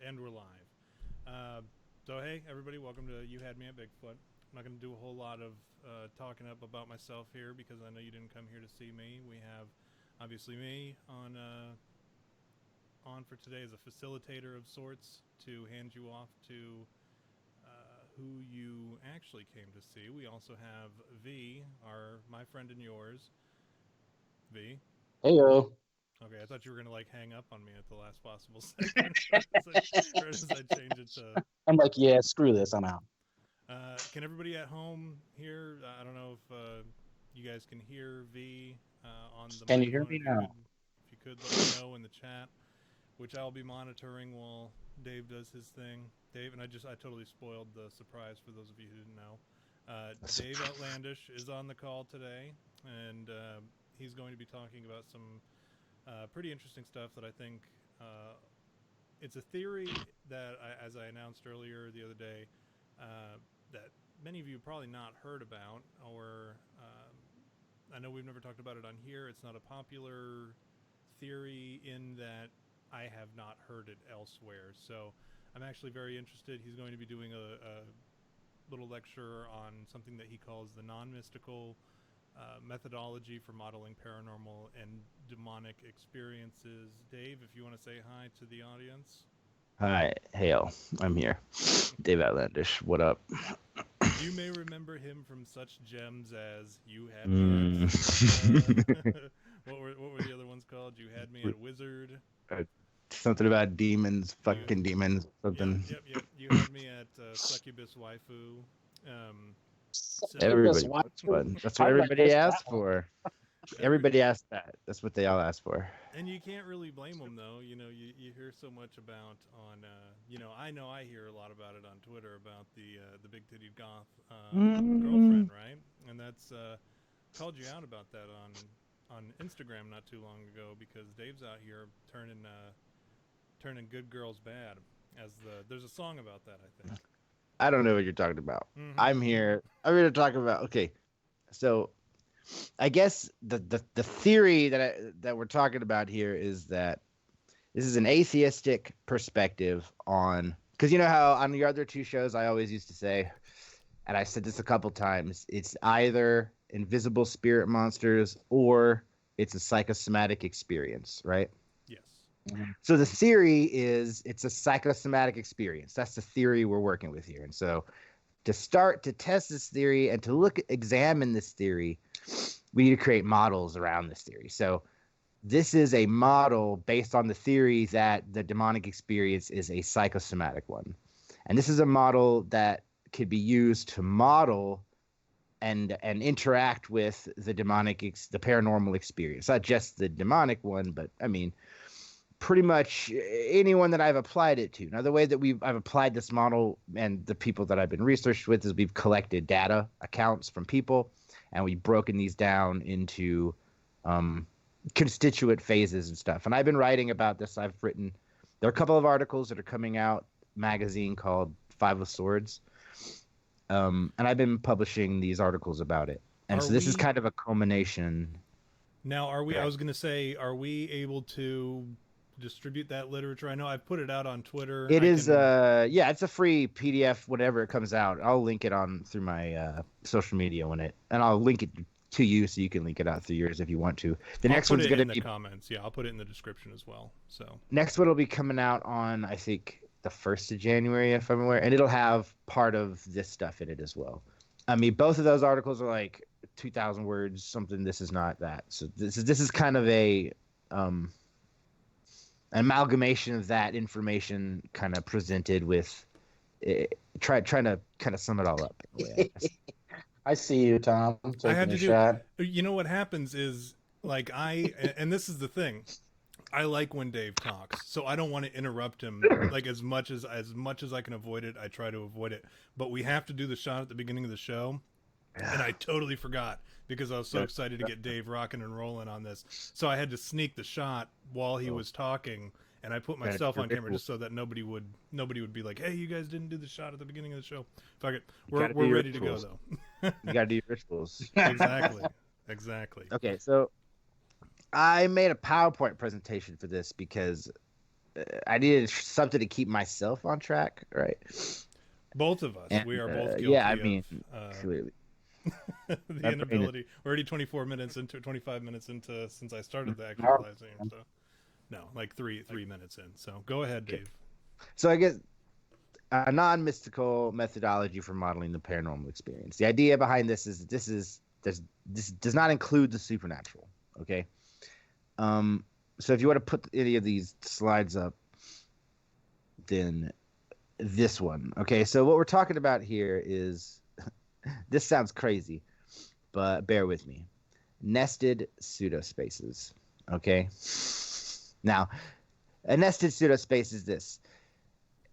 And we're live. So, hey, everybody, welcome to You Had Me at Bigfoot. I'm not going to do a whole lot of talking up about myself here because I know you didn't come here to see me. We have, obviously, me on for today as a facilitator of sorts to hand you off to who you actually came to see. We also have V, my friend and yours. V. Heyo. Okay, I thought you were gonna hang up on me at the last possible second, right as I change it to. I'm like, yeah, screw this. I'm out. Can everybody at home hear? I don't know if you guys can hear V on the Can you hear microphone. me now? If you could let me know in the chat, which I'll be monitoring while Dave does his thing. Dave, and I totally spoiled the surprise for those of you who didn't know. Dave Outlandish is on the call today, and he's going to be talking about some pretty interesting stuff that I think it's a theory that, as I announced earlier the other day, that many of you probably not heard about, or I know we've never talked about it on here. It's not a popular theory in that I have not heard it elsewhere. So I'm actually very interested. He's going to be doing a little lecture on something that he calls the non-mystical methodology for modeling paranormal and demonic experiences. Dave, if you want to say hi to the audience. Hi, hail. I'm here. Dave Outlandish. What up? You may remember him from such gems as You Had Me at... what were the other ones called? You Had Me at Wizard. Something about demons, fucking demons, something. Yep. You Had Me at Succubus Waifu. Everybody, that's fun. That's what everybody asked for. Everybody asked that. That's what they all asked for. And you can't really blame them, though. You know, you hear so much about on. I know I hear a lot about it on Twitter about the big-titted goth girlfriend, right? And that's called you out about that on Instagram not too long ago because Dave's out here turning good girls bad. There's a song about that, I think. I don't know what you're talking about. Mm-hmm. I'm here to talk about. Okay, so I guess the theory that we're talking about here is that this is an atheistic perspective on, because you know how on your other two shows I always used to say, and I said this a couple times, it's either invisible spirit monsters or it's a psychosomatic experience, right? Yes. So the theory is it's a psychosomatic experience. That's the theory we're working with here. And so to start to test this theory and to examine this theory, we need to create models around this theory. So this is a model based on the theory that the demonic experience is a psychosomatic one. And this is a model that could be used to model and interact with the demonic, the paranormal experience. Not just the demonic one, but I mean, pretty much anyone that I've applied it to. Now, the way that I've applied this model and the people that I've been researched with is we've collected data accounts from people, and we've broken these down into constituent phases and stuff. And I've been writing about this. There are a couple of articles that are coming out, magazine called Five of Swords. And I've been publishing these articles about it. And so this is kind of a culmination. Now, I was going to say, are we able to distribute that literature? I know I've put it out on Twitter. It's a free PDF whenever it comes out. I'll link it through my social media and I'll link it to you so you can link it out through yours if you want to. Next one's going to be in the comments. Yeah, I'll put it in the description as well. So next one will be coming out on, I think, the 1st of January, if I'm aware, and it'll have part of this stuff in it as well. I mean, both of those articles are like 2,000 words, something. This is not that. So this is kind of a an amalgamation of that information kind of presented with trying to kind of sum it all up. I see you, Tom. I had to shot. You know what happens is and this is the thing. I like when Dave talks, so I don't want to interrupt him. As much as I can avoid it, I try to avoid it. But we have to do the shot at the beginning of the show, and I totally forgot because I was so excited to get Dave rocking and rolling on this. So I had to sneak the shot while he was talking, and I put myself on camera just so that nobody would be like, "Hey, you guys didn't do the shot at the beginning of the show." Fuck it, we're ready to go though. You got to do your rituals. Exactly. Okay, so I made a PowerPoint presentation for this because I needed something to keep myself on track, right? Both of us, And we are both guilty yeah, I mean, of clearly, the my brain is- inability. We're already 25 minutes into since I started the All exercising. So no, like three minutes in. So go ahead, Okay. Dave. So I guess a non-mystical methodology for modeling the paranormal experience. The idea behind this is this does not include the supernatural. Okay. So if you want to put any of these slides up, then this one. Okay. So what we're talking about here is this sounds crazy, but bear with me. Nested pseudospaces. Okay. Now, a nested pseudospace is this.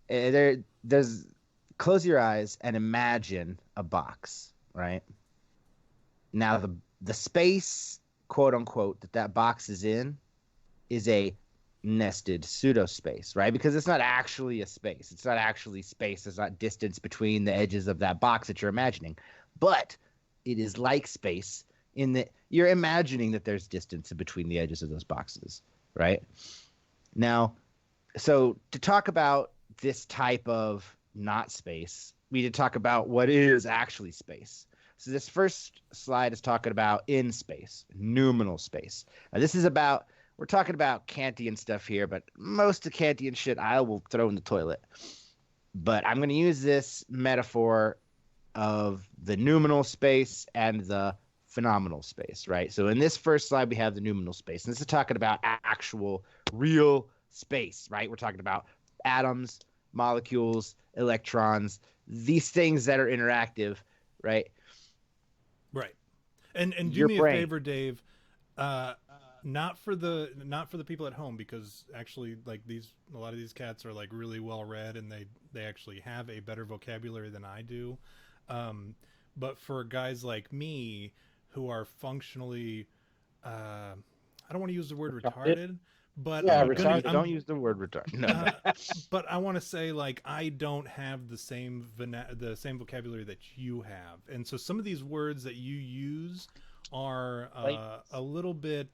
There's close your eyes and imagine a box, right? Now the space, quote unquote, that box is in is a nested pseudospace, right? Because it's not actually a space. It's not actually space. There's not distance between the edges of that box that you're imagining. But it is like space in that you're imagining that there's distance between the edges of those boxes, right? Now, so to talk about this type of not space, we need to talk about what is actually space. So this first slide is talking about in space, noumenal space. Now this is about, we're talking about Kantian stuff here, but most of Kantian shit I will throw in the toilet. But I'm going to use this metaphor of the noumenal space and the phenomenal space, right? So in this first slide, we have the noumenal space. And this is talking about actual, real space, right? We're talking about atoms, molecules, electrons, these things that are interactive, right? Right. And do Your me brain. a favor, Dave. Not for the people at home, because actually, like, a lot of these cats are like really well read, and they actually have a better vocabulary than I do. But for guys like me who are functionally, I don't want to use the word retarded, but Yeah, Don't use the word retard. No. but I want to say, like, I don't have the same vocabulary that you have, and so some of these words that you use are a little bit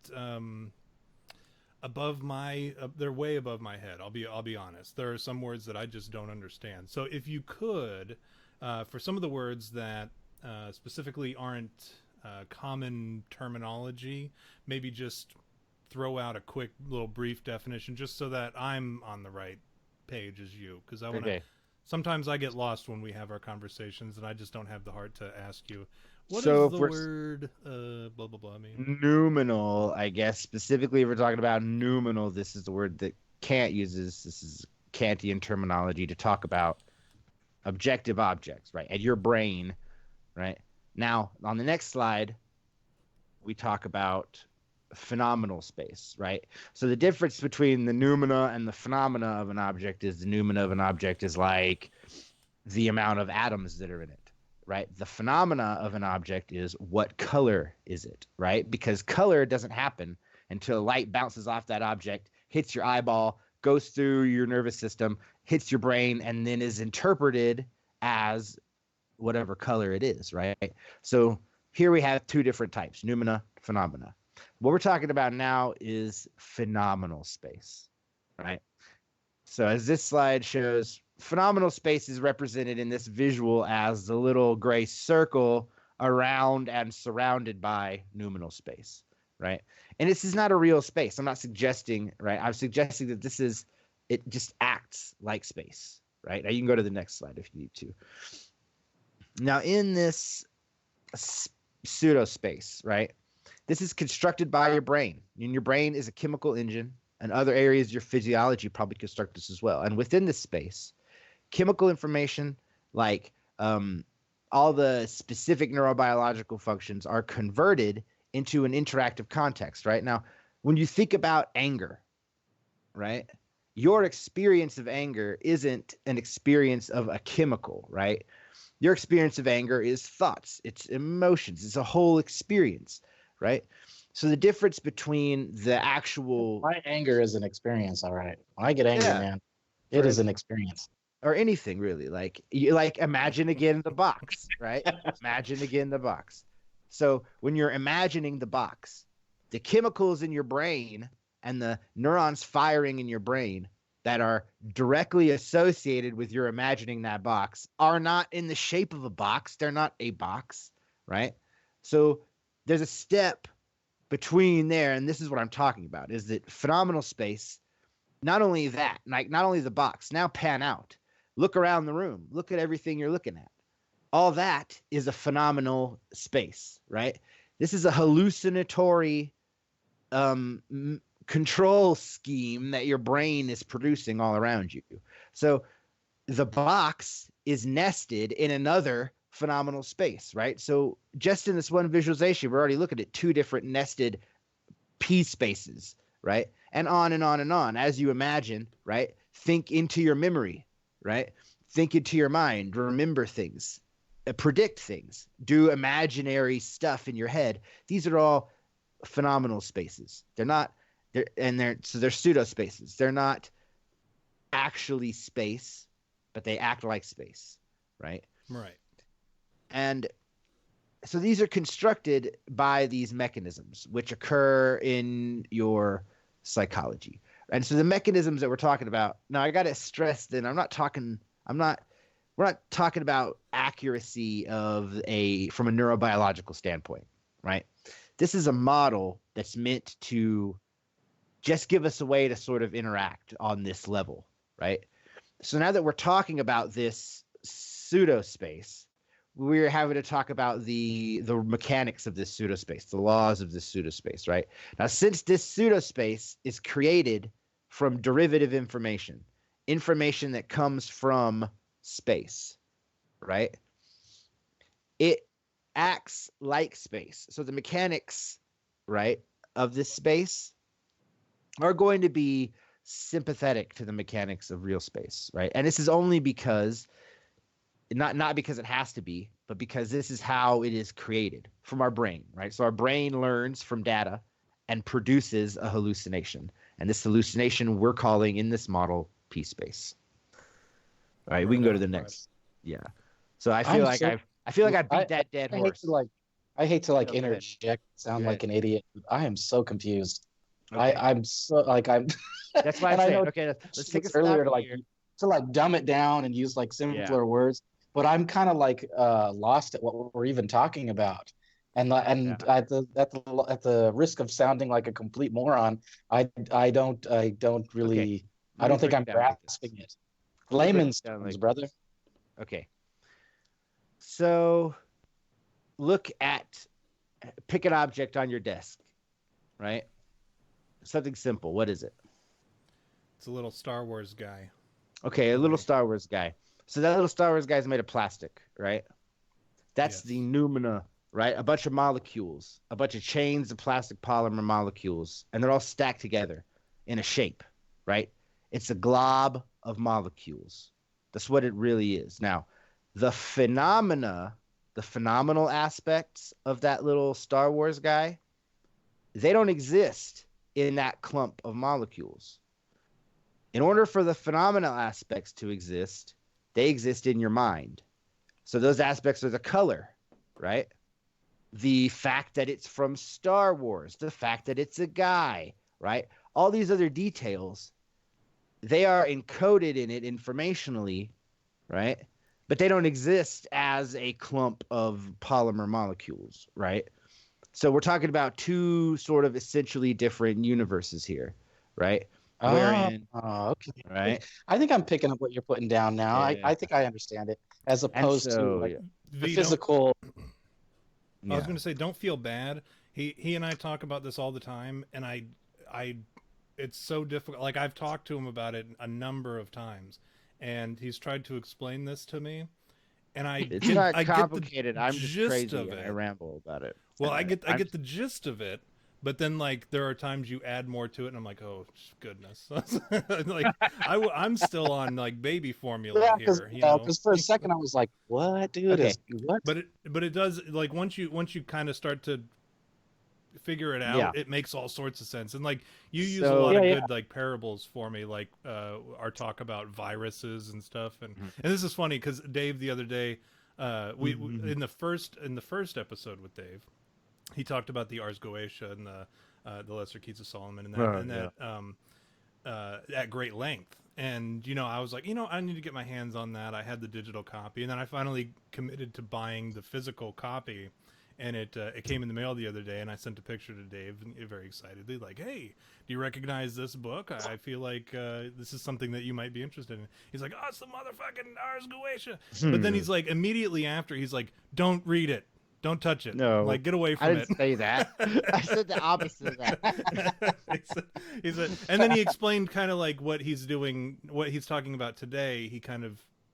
above my. They're way above my head. I'll be honest. There are some words that I just don't understand. So if you could, for some of the words that specifically aren't common terminology, maybe just throw out a quick little brief definition, just so that I'm on the right page as you, because I want to. Okay. Sometimes I get lost when we have our conversations, and I just don't have the heart to ask you, what So does if the we're word blah blah blah mean? noumenal, I guess specifically if we're talking about noumenal, this is the word that Kant uses. This is Kantian terminology to talk about objective objects, right? And your brain, right? Now, on the next slide, we talk about phenomenal space, right? So the difference between the noumena and the phenomena of an object is the noumena of an object is like the amount of atoms that are in it, right? The phenomena of an object is what color is it, right? Because color doesn't happen until light bounces off that object, hits your eyeball, goes through your nervous system, hits your brain, and then is interpreted as whatever color it is, right? So here we have two different types, noumena, phenomena. What we're talking about now is phenomenal space, right? So as this slide shows, phenomenal space is represented in this visual as the little gray circle around and surrounded by noumenal space, right? And this is not a real space. I'm not suggesting, right? I'm suggesting that it just acts like space, right? Now you can go to the next slide if you need to. Now in this pseudo space, right? This is constructed by your brain, and your brain is a chemical engine, and other areas of your physiology probably construct this as well. And within this space, chemical information like all the specific neurobiological functions are converted into an interactive context, right? Now, when you think about anger, right, your experience of anger isn't an experience of a chemical, right? Your experience of anger is thoughts, it's emotions, it's a whole experience, right? So the difference between the actual My anger is an experience, all right. When I get angry, Yeah. man, it is an experience. or anything really, like you like imagine again the box, right? Imagine again the box. So when you're imagining the box, the chemicals in your brain and the neurons firing in your brain that are directly associated with your imagining that box are not in the shape of a box. They're not a box, right? So there's a step between there, and this is what I'm talking about, is that phenomenal space, not only that, like not only the box, now pan out. Look around the room. Look at everything you're looking at. All that is a phenomenal space, right? This is a hallucinatory control scheme that your brain is producing all around you. So the box is nested in another phenomenal space, right? So just in this one visualization, we're already looking at two different nested P spaces, right? And on and on and on. As you imagine, right? Think into your memory, right? Think into your mind, remember things, predict things, do imaginary stuff in your head. These are all phenomenal spaces. They're pseudo spaces. They're not actually space, but they act like space, right? Right. And so these are constructed by these mechanisms which occur in your psychology. And so the mechanisms that we're talking about, now I got to stress that we're not talking about accuracy from a neurobiological standpoint, right? This is a model that's meant to just give us a way to sort of interact on this level, right? So now that we're talking about this pseudo space, we're having to talk about the mechanics of this pseudo space, the laws of this pseudo space, right? Now, since this pseudo space is created from derivative information that comes from space, right? It acts like space. So the mechanics, right, of this space are going to be sympathetic to the mechanics of real space, right? And this is only because not because it has to be, but because this is how it is created from our brain, right? So our brain learns from data and produces a hallucination. And this hallucination we're calling in this model P space. All right, we can go to the next. Yeah. So I feel like I beat that dead horse. I hate to Go ahead. interject, sound like an idiot. I am so confused. Okay. I'm so like I'm That's why I'm and I saying, know okay, let's take a step earlier here. to dumb it down and use like simpler words, but I'm kind of lost at what we're even talking about. And at the risk of sounding like a complete moron, I don't really I don't think I'm grasping it. Layman's terms, brother. Okay. So pick an object on your desk, right? Something simple. What is it? It's a little Star Wars guy. Okay, a little Star Wars guy. So that little Star Wars guy is made of plastic, right? That's the noumena, right? A bunch of molecules, a bunch of chains of plastic polymer molecules, and they're all stacked together in a shape, right? It's a glob of molecules. That's what it really is. Now, the phenomenal aspects of that little Star Wars guy, they don't exist in that clump of molecules. In order for the phenomenal aspects to exist, they exist in your mind. So those aspects are the color, right? The fact that it's from Star Wars, the fact that it's a guy, right? All these other details, they are encoded in it informationally, right? But they don't exist as a clump of polymer molecules, right? So we're talking about two sort of essentially different universes here, right? Okay. Right? I think I'm picking up what you're putting down now. Yeah. I think I understand it as opposed to the physical. I was going to say, don't feel bad. He and I talk about this all the time, and I it's so difficult. Like, I've talked to him about it a number of times, and he's tried to explain this to me. And it's not complicated. I'm just crazy and I ramble about it. Well, I get the gist of it, but then like there are times you add more to it, and I'm like, oh goodness, like I'm still on like baby formula here. Because for a second I was like, what, dude? Okay. What? But it does, like, once you kind of start to figure it out, it makes all sorts of sense. And like you use a lot of good like parables for me, like our talk about viruses and stuff. And and this is funny because Dave the other day, we in the first episode with Dave, he talked about the Ars Goetia and the Lesser Keys of Solomon and that at great length. And, I was like, I need to get my hands on that. I had the digital copy, and then I finally committed to buying the physical copy, and it came in the mail the other day, and I sent a picture to Dave, very excitedly, like, hey, do you recognize this book? I feel like this is something that you might be interested in. He's like, oh, it's the motherfucking Ars Goetia. But then he's like, immediately after, he's like, don't read it. Don't touch it. No, like, get away from I it. didn't say that. I said the opposite of that. he said, and then he explained kind of like what he's doing, what he's talking about today.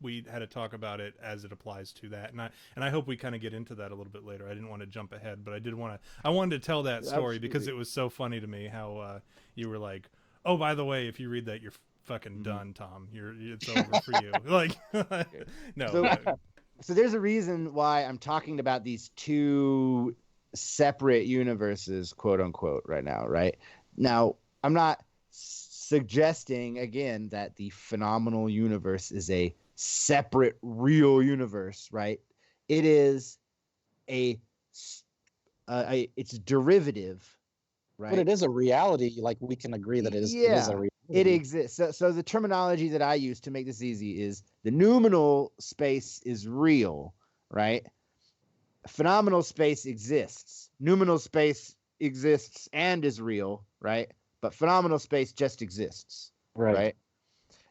We had to talk about it as it applies to that, and I hope we kind of get into that a little bit later. I didn't want to jump ahead, but I wanted to tell that story. Absolutely. Because it was so funny to me how you were like, oh, by the way, if you read that, you're fucking done, Tom. It's over for you. Like, no. So there's a reason why I'm talking about these two separate universes, quote unquote, right now, right? Now, I'm not suggesting, again, that the phenomenal universe is a separate real universe, right? It is it's derivative, right? But it is a reality. Like, we can agree that it is a reality. It exists. So the terminology that I use to make this easy is the noumenal space is real, right? Phenomenal space exists. Noumenal space exists and is real, right? But phenomenal space just exists, right?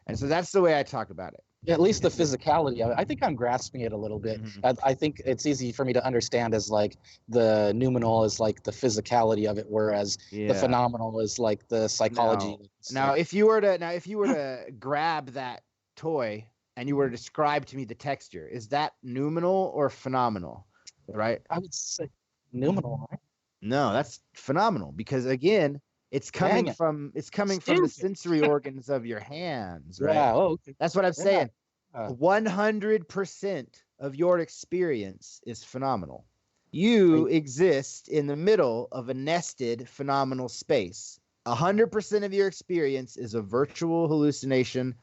And so that's the way I talk about it. Yeah, at least the physicality of it. I think I'm grasping it a little bit. I think it's easy for me to understand as like the noumenal is like the physicality of it, whereas the phenomenal is like the psychology. Now, if you were to grab that toy and you were to describe to me the texture, is that noumenal or phenomenal? Right? I would say noumenal, right? No, that's phenomenal because again, it's coming from the sensory organs of your hands, right? Yeah, okay. That's what I'm saying. 100% of your experience is phenomenal. You exist in the middle of a nested phenomenal space. 100% of your experience is a virtual hallucination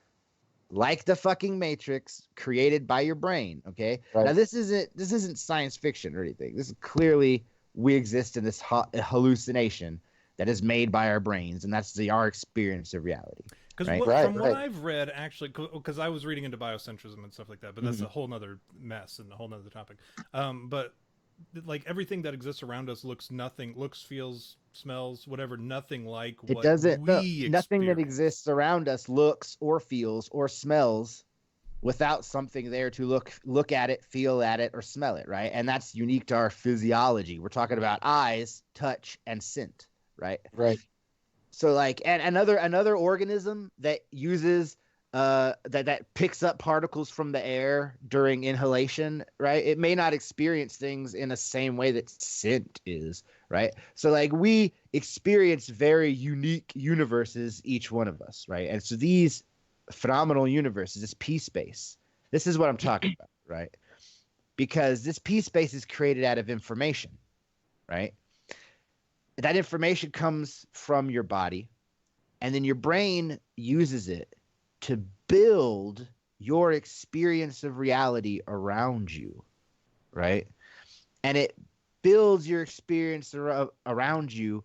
like the fucking Matrix created by your brain, okay? Right. Now this isn't science fiction or anything. This is clearly we exist in this hallucination that is made by our brains, and that's our experience of reality. Because from what I've read, actually, because I was reading into biocentrism and stuff like that, but that's a whole nother mess and a whole nother topic. But like everything that exists around us looks, feels, smells, whatever, nothing like what nothing that exists around us looks or feels or smells without something there to look at it, feel at it, or smell it, right? And that's unique to our physiology. We're talking about eyes, touch, and scent. Right. So like, and another organism that uses that picks up particles from the air during inhalation, right? It may not experience things in the same way that scent is, right? So like we experience very unique universes, each one of us, right? And so these phenomenal universes, this P space, this is what I'm talking about, right? Because this P space is created out of information, right? That information comes from your body, and then your brain uses it to build your experience of reality around you, right? And it builds your experience around you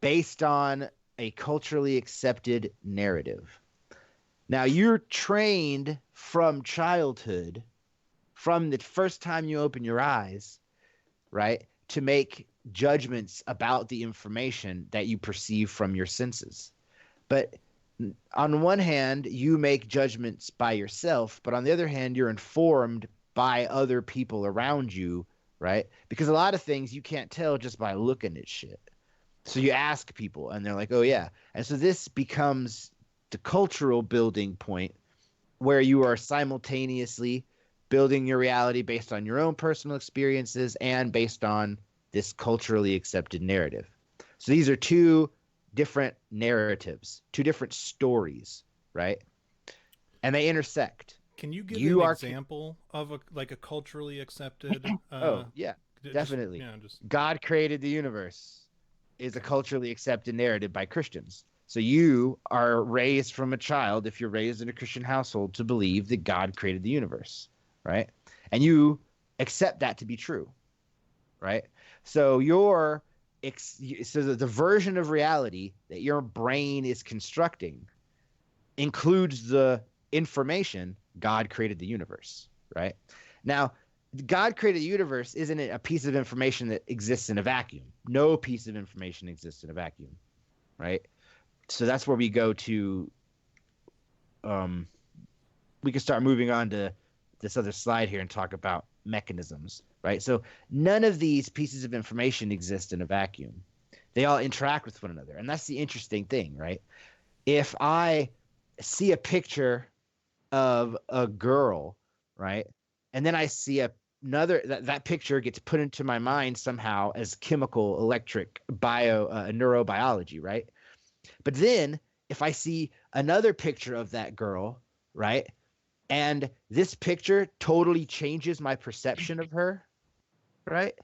based on a culturally accepted narrative. Now, you're trained from childhood, from the first time you open your eyes, right, to make judgments about the information that you perceive from your senses. But on one hand, you make judgments by yourself, but on the other hand, you're informed by other people around you, right? Because a lot of things you can't tell just by looking at shit. So you ask people and they're like, oh yeah. And so this becomes the cultural building point where you are simultaneously building your reality based on your own personal experiences and based on this culturally accepted narrative. So these are two different narratives, two different stories, right? And they intersect. Can you give an example of a culturally accepted? Definitely. Yeah, God created the universe is a culturally accepted narrative by Christians. So you are raised from a child, if you're raised in a Christian household, to believe that God created the universe, right? And you accept that to be true, right? So the version of reality that your brain is constructing includes the information God created the universe, right? Now, God created the universe isn't a piece of information that exists in a vacuum. No piece of information exists in a vacuum, right? So that's where we go to we can start moving on to this other slide here and talk about mechanisms, right? So none of these pieces of information exist in a vacuum. They all interact with one another. And that's the interesting thing, right? If I see a picture of a girl, right? And then I see another that picture gets put into my mind somehow as chemical, electric, neurobiology, right? But then if I see another picture of that girl, right? And this picture totally changes my perception of her, right?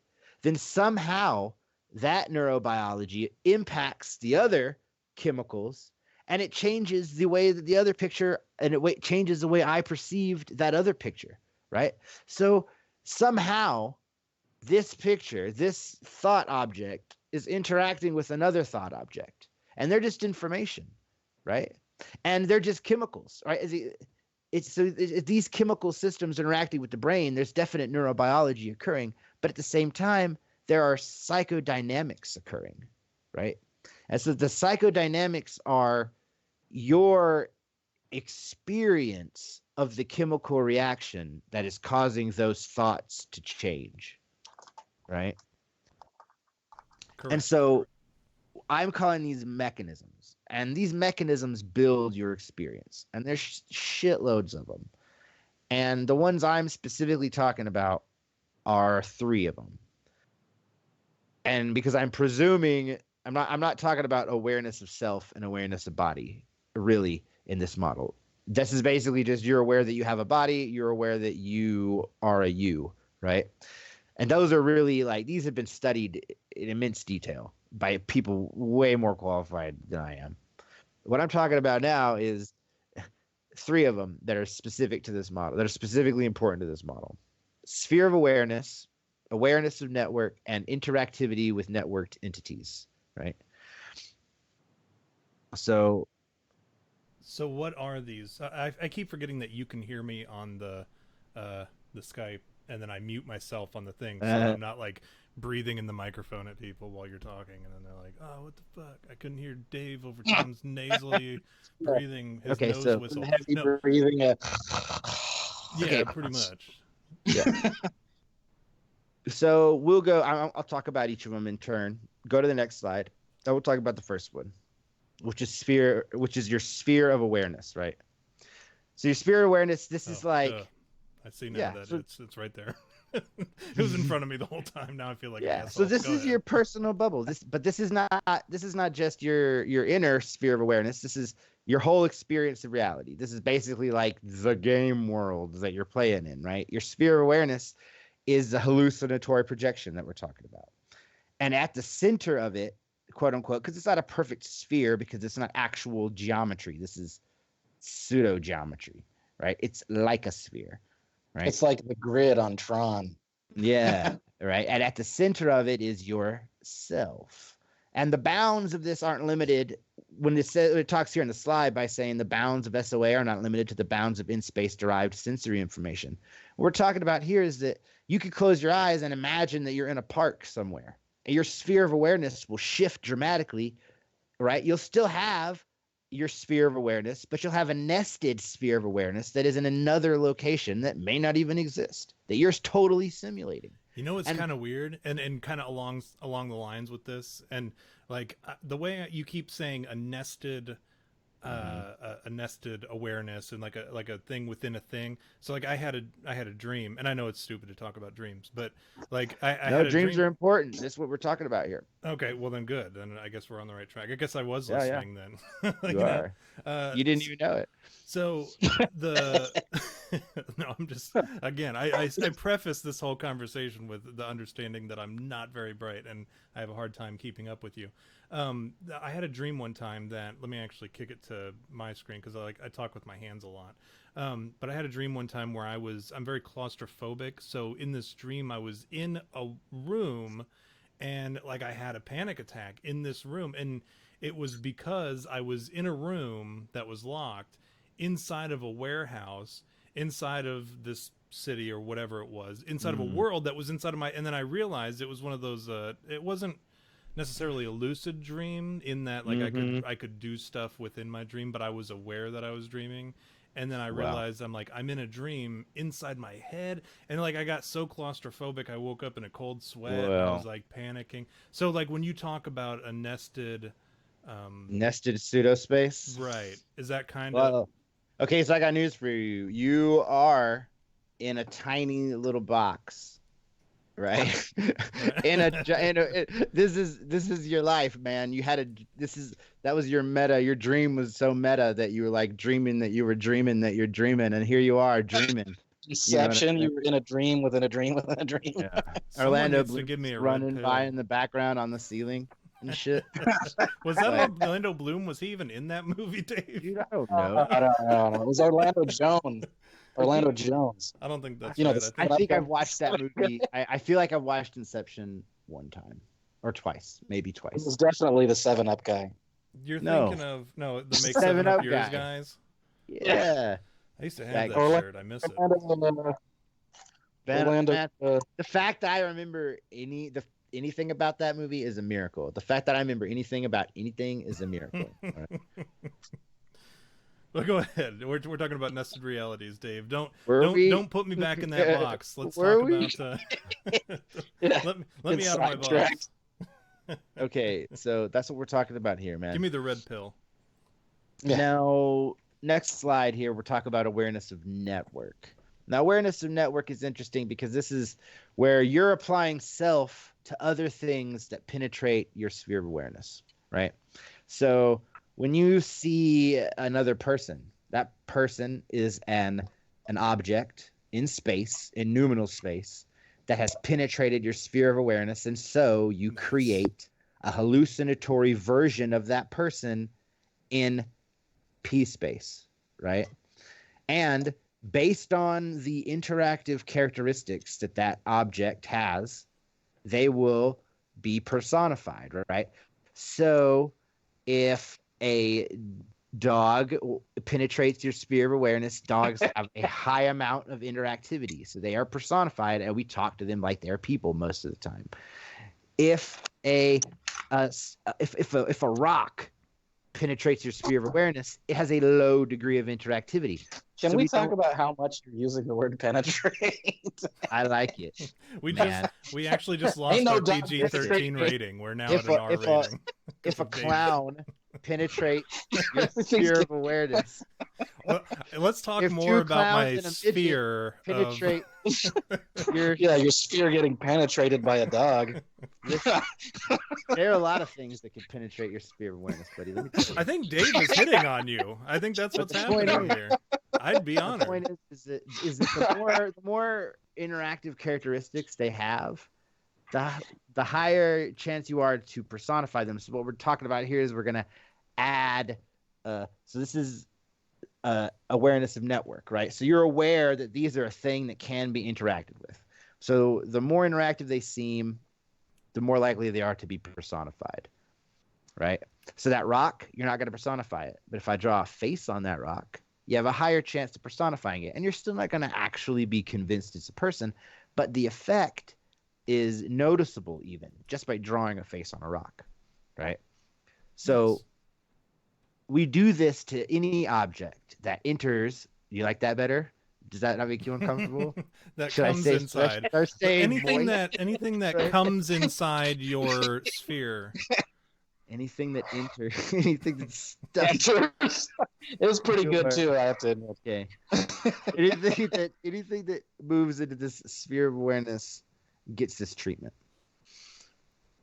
Then somehow that neurobiology impacts the other chemicals, and it changes the way that the other picture, and it changes the way I perceived that other picture, right? So somehow this picture, this thought object, is interacting with another thought object, and they're just information, right? And they're just chemicals, right? These chemical systems interacting with the brain, there's definite neurobiology occurring, but at the same time, there are psychodynamics occurring, right? And so the psychodynamics are your experience of the chemical reaction that is causing those thoughts to change, right? Correct. And so I'm calling these mechanisms, and these mechanisms build your experience, and there's shitloads of them. And the ones I'm specifically talking about are 3 of them. And because I'm presuming I'm not talking about awareness of self and awareness of body really in this model. This is basically just you're aware that you have a body, you're aware that you are a you, right? And those are really like, these have been studied in immense detail by people way more qualified than I am. What I'm talking about now is 3 of them that are specific to this model, that are specifically important to this model. Sphere of awareness, awareness of network, and interactivity with networked entities, right? So what are these? I keep forgetting that you can hear me on the Skype, and then I mute myself on the thing, so I'm not like breathing in the microphone at people while you're talking, and then they're like, "Oh, what the fuck? I couldn't hear Dave over Tom's nasally breathing his nose whistle." Heavy breathing. Yeah, okay. Pretty much. Yeah. So we'll go. I'll talk about each of them in turn. Go to the next slide. I will talk about the first one, which is your sphere of awareness, right? So your sphere of awareness. This is like. I see now that it's right there. It was in front of me the whole time. Now I feel like So this is your personal bubble. This is not just your inner sphere of awareness. This is your whole experience of reality. This is basically like the game world that you're playing in, right? Your sphere of awareness is the hallucinatory projection that we're talking about. And at the center of it, quote unquote, because it's not a perfect sphere because it's not actual geometry. This is pseudo geometry, right? It's like a sphere. Right? It's like the grid on Tron. Yeah, right. And at the center of it is your self. And the bounds of this aren't limited. When it talks here in the slide by saying the bounds of SOA are not limited to the bounds of in-space derived sensory information. What we're talking about here is that you could close your eyes and imagine that you're in a park somewhere. And your sphere of awareness will shift dramatically, right? You'll still have your sphere of awareness, but you'll have a nested sphere of awareness that is in another location that may not even exist, that you're totally simulating. You know, it's kind of weird and kind of along the lines with this, and like the way you keep saying a nested a nested awareness and like a thing within a thing. So like I had a dream, and I know it's stupid to talk about dreams, but like dreams are important. That's what we're talking about here. Okay, well then good. Then I guess we're on the right track. I guess I was listening then. Like, you are. You didn't even know it. So no, I'm just again. I preface this whole conversation with the understanding that I'm not very bright and I have a hard time keeping up with you. I had a dream one time that, let me actually kick it to my screen because I talk with my hands a lot. But I had a dream one time where I'm very claustrophobic. So in this dream, I was in a room and like I had a panic attack in this room, and it was because I was in a room that was locked inside of a warehouse, inside of this city or whatever it was, inside of a world that was inside of my, and then I realized it was one of those, it wasn't necessarily a lucid dream in that like I could do stuff within my dream, but I was aware that I was dreaming. And then I realized I'm in a dream inside my head, and like I got so claustrophobic I woke up in a cold sweat. And I was like panicking. So like when you talk about a nested pseudo space, right? Is that kind of okay? So I got news for you. You are in a tiny little box, right? This is your life, man. That was your meta. Your dream was so meta that you were like dreaming that you were dreaming that you're dreaming, and here you are dreaming. Inception. You were in a dream within a dream within a dream. Yeah. Orlando Bloom give me a running by in the background on the ceiling and shit. Was that Orlando Bloom? Was he even in that movie, Dave? Dude, I don't know. I don't know. It was Orlando Jones. Orlando Jones. I don't think that's right. I think I've watched that movie. I feel like I've watched Inception one time or twice, maybe twice. It was definitely the 7-Up guy. You're thinking of the Make 7-Up Yours guys. Yeah, I used to have that shirt. I miss it. The fact that I remember anything about that movie is a miracle. The fact that I remember anything about anything is a miracle. Right. Well, go ahead. We're talking about nested realities, Dave. Don't put me back in that box. Let's talk about. Let me out of my box. Okay, so that's what we're talking about here, man. Give me the red pill. Yeah. Now, next slide here, we're talking about awareness of network. Now, awareness of network is interesting because this is where you're applying self to other things that penetrate your sphere of awareness, right? So when you see another person, that person is an object in space, in numinal space, that has penetrated your sphere of awareness, and so you create a hallucinatory version of that person in P space, right? And based on the interactive characteristics that object has, they will be personified, right? So if a dog penetrates your sphere of awareness, dogs have a high amount of interactivity, so they are personified, and we talk to them like they're people most of the time. If a rock penetrates your sphere of awareness, it has a low degree of interactivity. Can we talk about how much you're using the word penetrate? I like it. We actually just lost our PG-13 rating. We're now at an R rating. If a clown penetrates your sphere of awareness. Well, let's talk more about my sphere. Penetrate your sphere getting penetrated by a dog. There are a lot of things that can penetrate your sphere of awareness, buddy. Let me tell you. I think Dave is hitting on you. I think that's what's happening here. I'd be honored. The point is that the more interactive characteristics they have, the higher chance you are to personify them. So what we're talking about here is we're going to add, so this is awareness of network, right? So you're aware that these are a thing that can be interacted with. So the more interactive they seem, the more likely they are to be personified, right? So that rock, you're not going to personify it. But if I draw a face on that rock, you have a higher chance of personifying it. And you're still not going to actually be convinced it's a person, but the effect is noticeable even just by drawing a face on a rock, right? So we do this to any object that enters. You like that better? Does that not make you uncomfortable? That comes inside. Anything that comes inside your sphere. Anything that enters, anything that stuff. It was pretty good too, I have to admit. Okay. anything that moves into this sphere of awareness gets this treatment.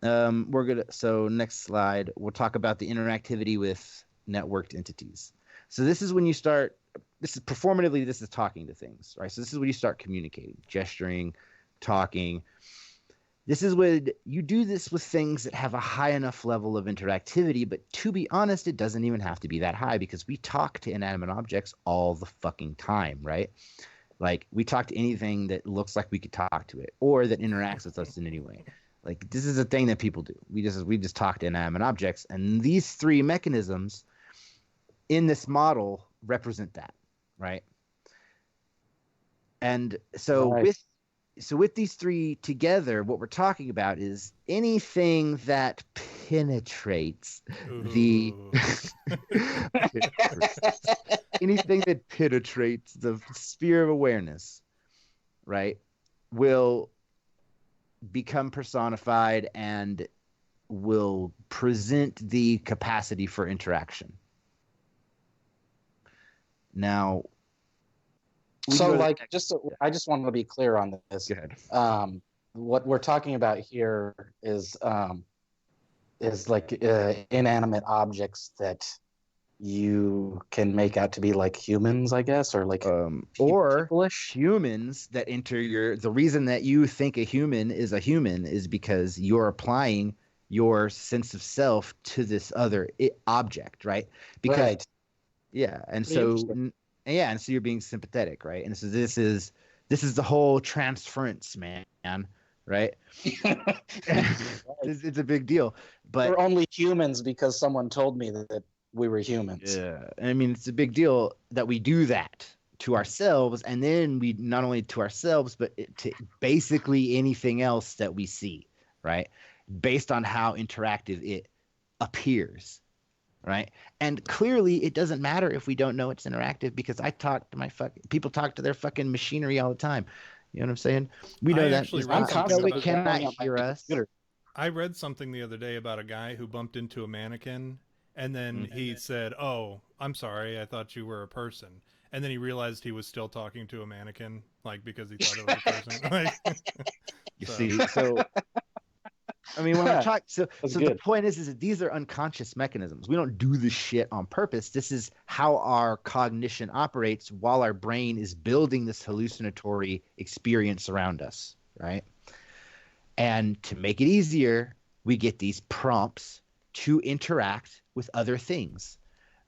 So next slide, we'll talk about the interactivity with networked entities. So this is when you start. This is performatively. This is talking to things, right? So this is when you start communicating, gesturing, talking. This is when you do this with things that have a high enough level of interactivity, but to be honest, it doesn't even have to be that high because we talk to inanimate objects all the fucking time, right? Like we talk to anything that looks like we could talk to it or that interacts with us in any way. Like this is a thing that people do. We just talk to inanimate objects, and these three mechanisms in this model represent that, right? And so with these three together, what we're talking about is anything that penetrates the anything that penetrates the sphere of awareness, right, will become personified and will present the capacity for interaction. Now, so like I just want to be clear on this. Go ahead. What we're talking about here is like inanimate objects that you can make out to be like humans, I guess, or like or people-ish. Humans that enter the reason that you think a human is because you're applying your sense of self to this other object, right? Because right. Yeah, and so you're being sympathetic, right? And so this is the whole transference, man, right? It's a big deal. But we're only humans because someone told me that we were humans. Yeah, I mean it's a big deal that we do that to ourselves, and then we not only to ourselves, but to basically anything else that we see, right? Based on how interactive it appears. Right. And clearly it doesn't matter if we don't know it's interactive, because people talk to their fucking machinery all the time. You know what I'm saying? We know that it cannot hear us. I read something the other day about a guy who bumped into a mannequin, and then he said, "Oh, I'm sorry, I thought you were a person." And then he realized he was still talking to a mannequin, like because he thought it was a person. You see, so I mean, when we're talking, so the point is that these are unconscious mechanisms. We don't do this shit on purpose. This is how our cognition operates while our brain is building this hallucinatory experience around us, right? And to make it easier, we get these prompts to interact with other things.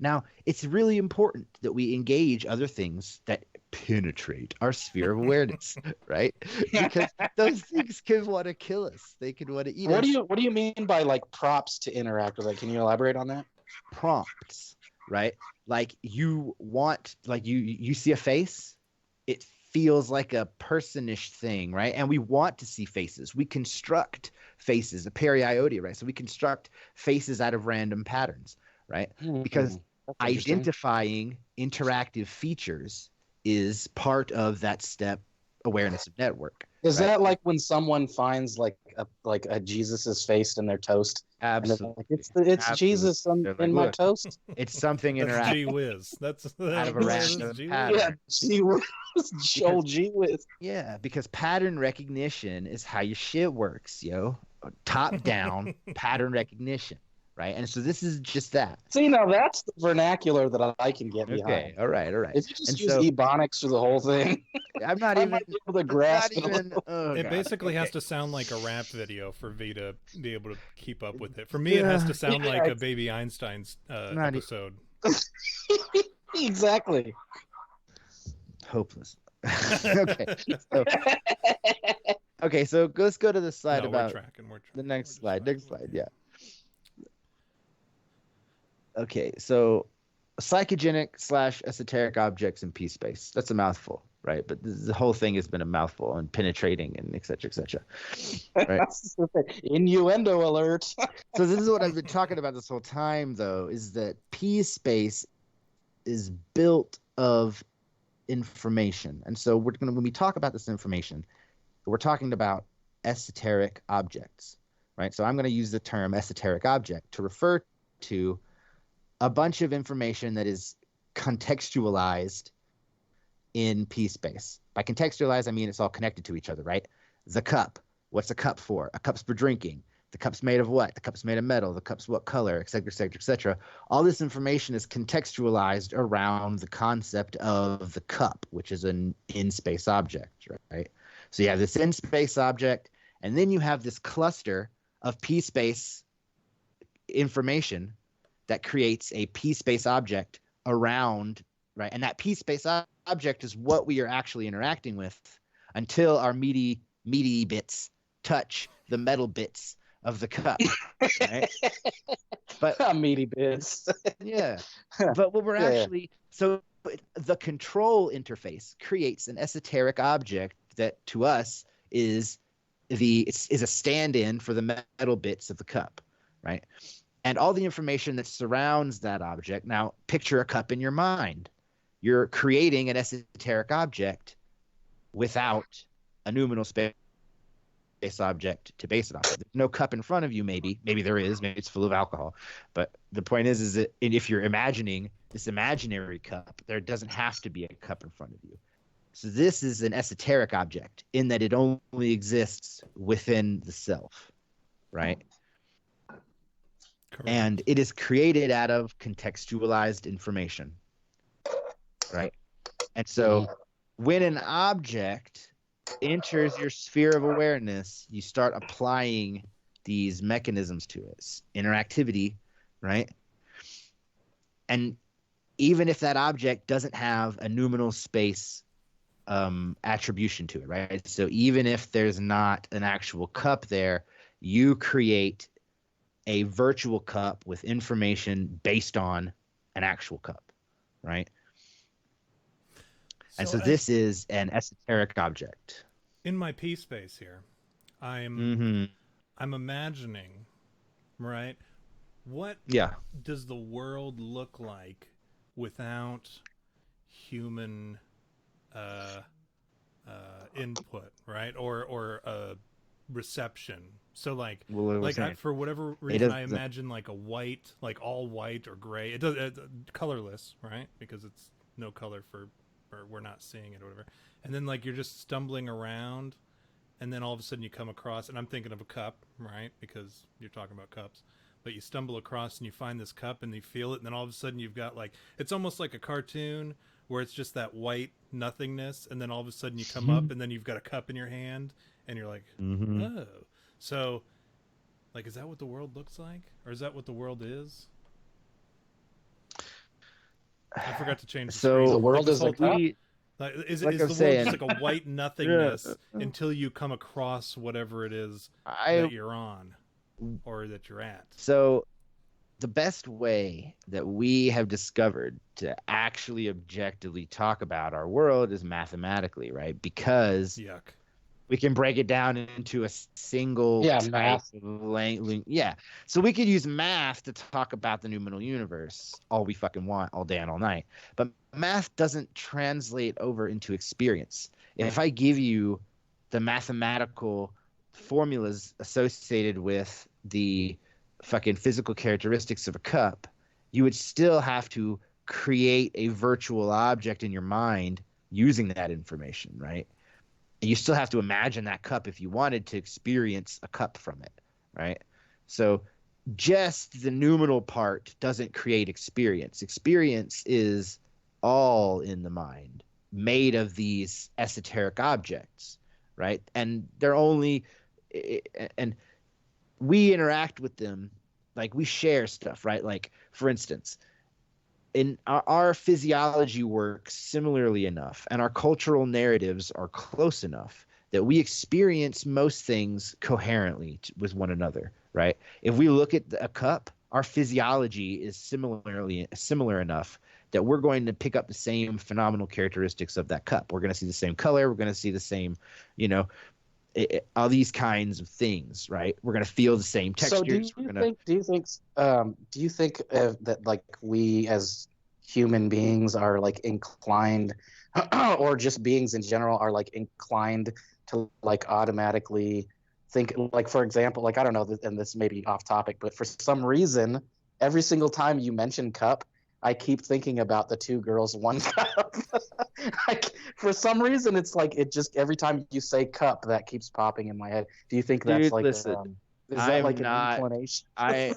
Now, it's really important that we engage other things that penetrate our sphere of awareness, right? Because those things can want to kill us. They can want to eat us. What do you mean by like prompts to interact with it? Can you elaborate on that? Prompts, right? Like you see a face, it feels like a personish thing, right? And we want to see faces. We construct faces, a periiodia, right? So we construct faces out of random patterns, right? Because identifying interactive features is part of that step awareness of network. Is that like when someone finds like a Jesus's face in their toast? Absolutely. Like, it's Jesus in my toast. It's something interactive. That's Gee Whiz. That's out of a random pattern. Yeah, Gee Whiz. Joel Gee Whiz. Yeah, because pattern recognition is how your shit works, yo. Top down pattern recognition. Right, and so this is just that. See, now that's the vernacular that I can get behind. Okay, all right. If you just use ebonics for the whole thing, I'm not even able to grasp it. It basically has to sound like a rap video for V to be able to keep up with it. For me, it has to sound like a Baby Einstein's episode. Exactly. Hopeless. Okay, so let's go to the slide about we're tracking. The next slide. Yeah. Okay, so psychogenic / esoteric objects in P-space. That's a mouthful, right? But the whole thing has been a mouthful and penetrating and et cetera, right? Innuendo alert. So this is what I've been talking about this whole time, though, is that P-space is built of information. And so when we talk about this information, we're talking about esoteric objects, right? So I'm going to use the term esoteric object to refer to a bunch of information that is contextualized in P-space. By contextualized, I mean it's all connected to each other, right? The cup. What's a cup for? A cup's for drinking. The cup's made of what? The cup's made of metal. The cup's what color, et cetera. All this information is contextualized around the concept of the cup, which is an in-space object, right? So you have this in-space object, and then you have this cluster of P-space information that creates a P-space object around, right? And that P-space object is what we are actually interacting with until our meaty bits touch the metal bits of the cup, right? But meaty bits. yeah, but what we're actually so the control interface creates an esoteric object that to us is a stand-in for the metal bits of the cup, right? And all the information that surrounds that object. Now, picture a cup in your mind. You're creating an esoteric object without a numinal space object to base it on. There's no cup in front of you, maybe there is, maybe it's full of alcohol. But the point is that if you're imagining this imaginary cup, there doesn't have to be a cup in front of you. So this is an esoteric object in that it only exists within the self, right? Correct. And it is created out of contextualized information, right? And so when an object enters your sphere of awareness, you start applying these mechanisms to it, interactivity, right? And even if that object doesn't have a numinal space attribution to it, right? So even if there's not an actual cup there, you create a virtual cup with information based on an actual cup, right? And so this is an esoteric object. In my P space here, I'm imagining, right? What does the world look like without human input, right? Or reception. So for whatever reason, I imagine like a white, like all white or gray. It does colorless, right? Because it's no color or we're not seeing it or whatever. And then like you're just stumbling around, and then all of a sudden you come across, and I'm thinking of a cup, right? Because you're talking about cups. But you stumble across and you find this cup and you feel it, and then all of a sudden you've got like, it's almost like a cartoon where it's just that white nothingness, and then all of a sudden you come up and then you've got a cup in your hand and you're like, oh. So, like, is that what the world looks like? Or is that what the world is? I forgot to change the screen. The world is like is the world just like a white nothingness until you come across whatever it is that you're on or that you're at? So the best way that we have discovered to actually objectively talk about our world is mathematically, right? Because we can break it down into a single math. So we could use math to talk about the noumenal universe all we fucking want, all day and all night. But math doesn't translate over into experience. If I give you the mathematical formulas associated with the fucking physical characteristics of a cup, you would still have to create a virtual object in your mind using that information, right? And you still have to imagine that cup if you wanted to experience a cup from it, right? So just the noumenal part doesn't create experience. Experience is all in the mind, made of these esoteric objects, right? And they're only, and we interact with them, like we share stuff, right? Like, for instance, in our physiology works similarly enough, and our cultural narratives are close enough that we experience most things coherently with one another, right? If we look at a cup, our physiology is similar enough that we're going to pick up the same phenomenal characteristics of that cup. We're going to see the same color. We're going to see the same, all these kinds of things, right? We're going to feel the same textures. So do you think that like we as human beings are like inclined, or just beings in general are like inclined to like automatically think, like, for example, like, I don't know, and this may be off topic, but for some reason, every single time you mention cup, I keep thinking about the two girls, one cup. For some reason, it's like it just every time you say cup, that keeps popping in my head. Do you think that's like listen, is that like an inclination? I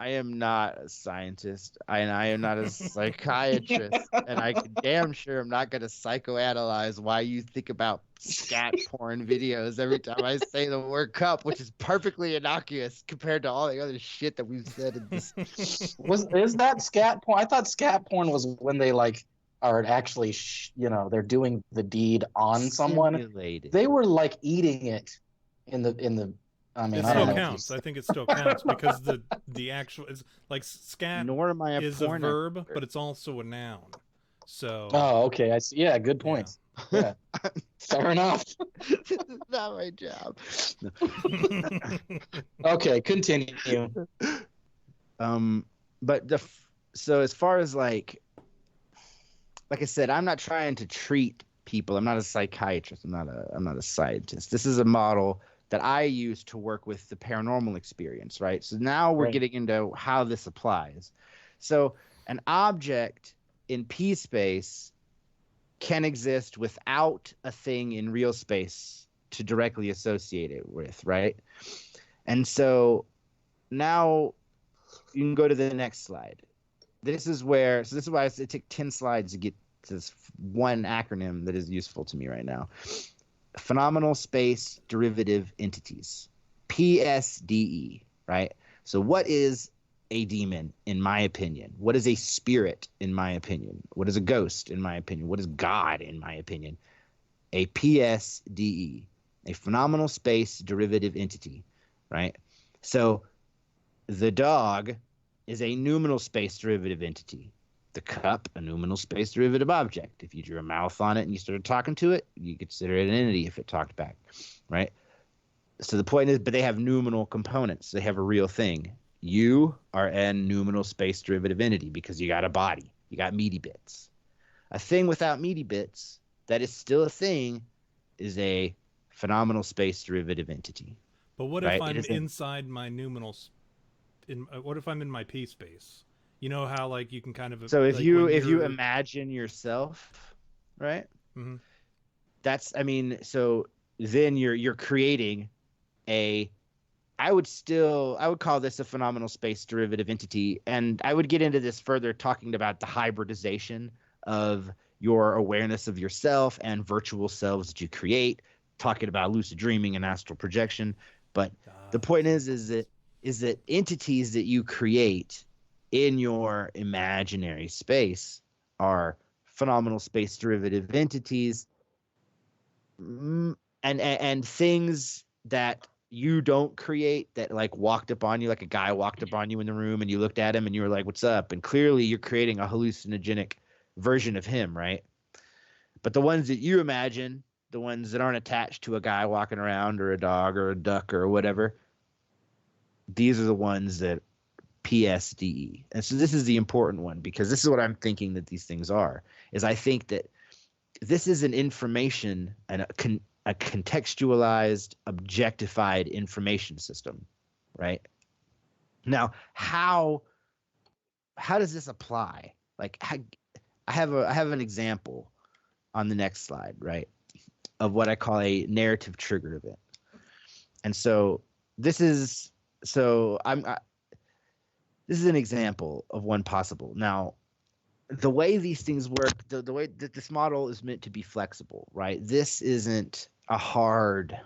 am not a scientist, and I am not a psychiatrist, and I can damn sure I'm not going to psychoanalyze why you think about scat porn videos every time I say the word cup, which is perfectly innocuous compared to all the other shit that we've said in this. Is that scat porn? I thought scat porn was when they like are actually they're doing the deed on someone. Simulated. They were like eating it I mean, It I don't still know. counts. I think it still counts because the actual is like scat Nor am I a is a porn verb, expert. but it's also a noun. So Oh, okay. I see. Yeah, good yeah. points. Yeah, fair enough. This is not my job. Okay, continue. But so as far as like I said, I'm not trying to treat people. I'm not a psychiatrist. I'm not a scientist. This is a model that I use to work with the paranormal experience, right? So now we're Right. getting into how this applies. So an object in P space can exist without a thing in real space to directly associate it with, right? And so now you can go to the next slide. This is why it took 10 slides to get to this one acronym that is useful to me right now. Phenomenal space derivative entities, PSDE, right? So what is a demon, in my opinion? What is a spirit, in my opinion? What is a ghost, in my opinion? What is God, in my opinion? A PSDE, a phenomenal space derivative entity, right? So the dog is a numinal space derivative entity. The cup, a numinal space derivative object. If you drew a mouth on it and you started talking to it, you consider it an entity if it talked back, right? So the point is, but they have numinal components. They have a real thing. You are a numinal space derivative entity because you got a body. You got meaty bits. A thing without meaty bits that is still a thing is a phenomenal space derivative entity. But what right? if I'm inside my numinal? What if I'm in my P space? You know how like you can kind of so if like you imagine yourself, right? Mm-hmm. That's so then you're creating I would call this a phenomenal space derivative entity, and I would get into this further talking about the hybridization of your awareness of yourself and virtual selves that you create, talking about lucid dreaming and astral projection. But the point is that entities that you create in your imaginary space are phenomenal space derivative entities, and things that you don't create that like walked up on you, like a guy walked up on you in the room and you looked at him and you were like, what's up? And clearly you're creating a hallucinogenic version of him, right? But the ones that you imagine, the ones that aren't attached to a guy walking around or a dog or a duck or whatever, these are the ones that PSDE. And so this is the important one, because this is what I'm thinking that these things are, is I think that this is an information and a contextualized, objectified information system, right? Now, how does this apply? Like, I have an example on the next slide, right, of what I call a narrative trigger event. And so this is an example of one possible. Now, the way these things work, the way that this model is meant to be flexible, right? This isn't a hard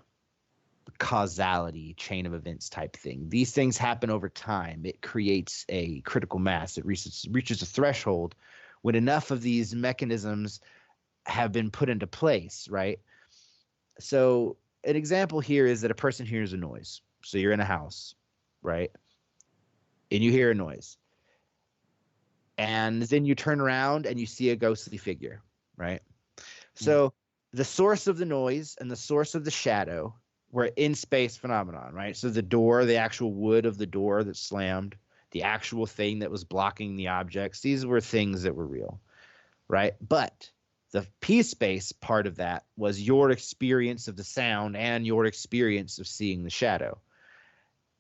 causality chain of events type thing. These things happen over time. It creates a critical mass. It reaches a threshold when enough of these mechanisms have been put into place, right? So an example here is that a person hears a noise. So you're in a house, right? And you hear a noise. And then you turn around and you see a ghostly figure, right? So the source of the noise and the source of the shadow were in space phenomenon, right? So the door, the actual wood of the door that slammed, the actual thing that was blocking the objects, these were things that were real, right? But the P space part of that was your experience of the sound and your experience of seeing the shadow.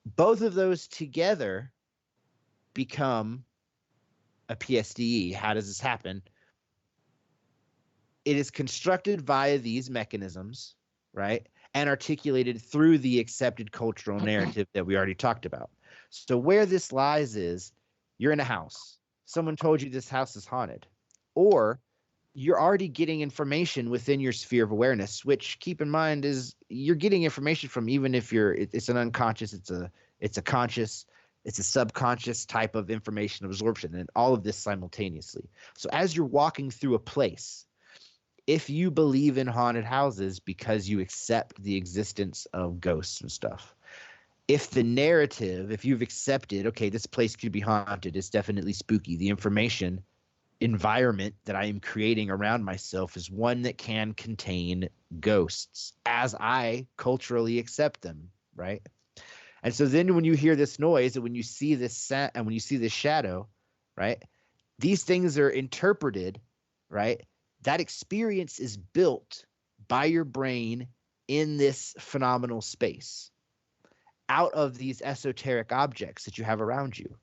Both of those together become a PSDE. How does this happen? It is constructed via these mechanisms, right? And articulated through the accepted cultural narrative that we already talked about. So where this lies is you're in a house. Someone told you this house is haunted. Or you're already getting information within your sphere of awareness, which, keep in mind, is you're getting information from, even if it's an unconscious, it's a conscious, it's a subconscious type of information absorption, and all of this simultaneously. So as you're walking through a place, if you believe in haunted houses because you accept the existence of ghosts and stuff. If the narrative, if you've accepted, okay, this place could be haunted, it's definitely spooky, the information environment that I am creating around myself is one that can contain ghosts as I culturally accept them, right? And so then when you hear this noise and when you see this and when you see this shadow, right? These things are interpreted, right? That experience is built by your brain in this phenomenal space out of these esoteric objects that you have around you,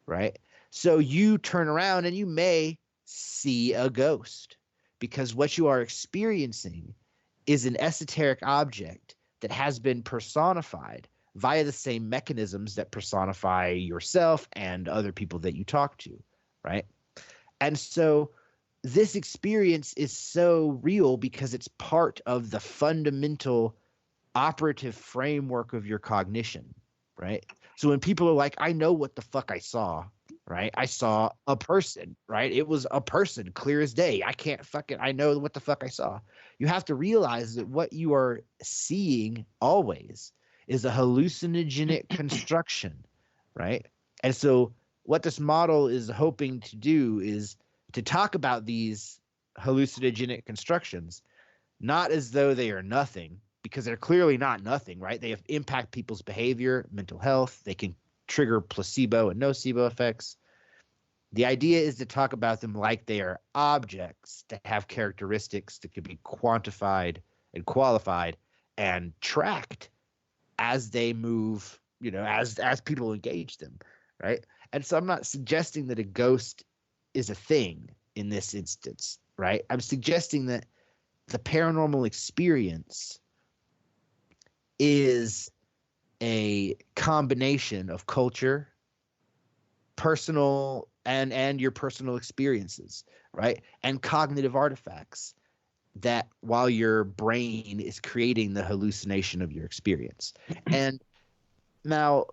right? So you turn around and you may see a ghost because what you are experiencing is an esoteric object that has been personified via the same mechanisms that personify yourself and other people that you talk to, right? And so this experience is so real because it's part of the fundamental operative framework of your cognition, right? So when people are like, I know what the fuck I saw, right? I saw a person, right? It was a person, clear as day. I know what the fuck I saw. You have to realize that what you are seeing always is a hallucinogenic construction, right? And so what this model is hoping to do is to talk about these hallucinogenic constructions, not as though they are nothing, because they're clearly not nothing, right? They impact people's behavior, mental health. They can trigger placebo and nocebo effects. The idea is to talk about them like they are objects that have characteristics that can be quantified and qualified and tracked as they move, as people engage them, right? And so I'm not suggesting that a ghost is a thing in this instance, right? I'm suggesting that the paranormal experience is a combination of culture, personal and your personal experiences, right? And cognitive artifacts that while your brain is creating the hallucination of your experience. And now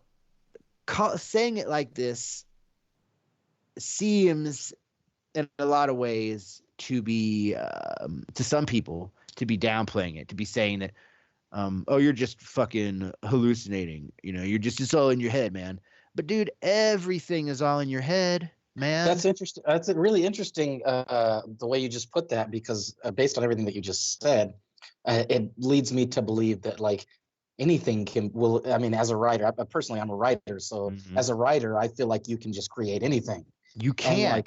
saying it like this seems in a lot of ways to be to some people to be downplaying it, to be saying that oh, you're just fucking hallucinating. It's all in your head, man. But dude, everything is all in your head, man. That's interesting. That's really interesting, the way you just put that, because based on everything that you just said, it leads me to believe that like anything I mean, as a writer, personally, I'm a writer. So as a writer, I feel like you can just create anything. You can.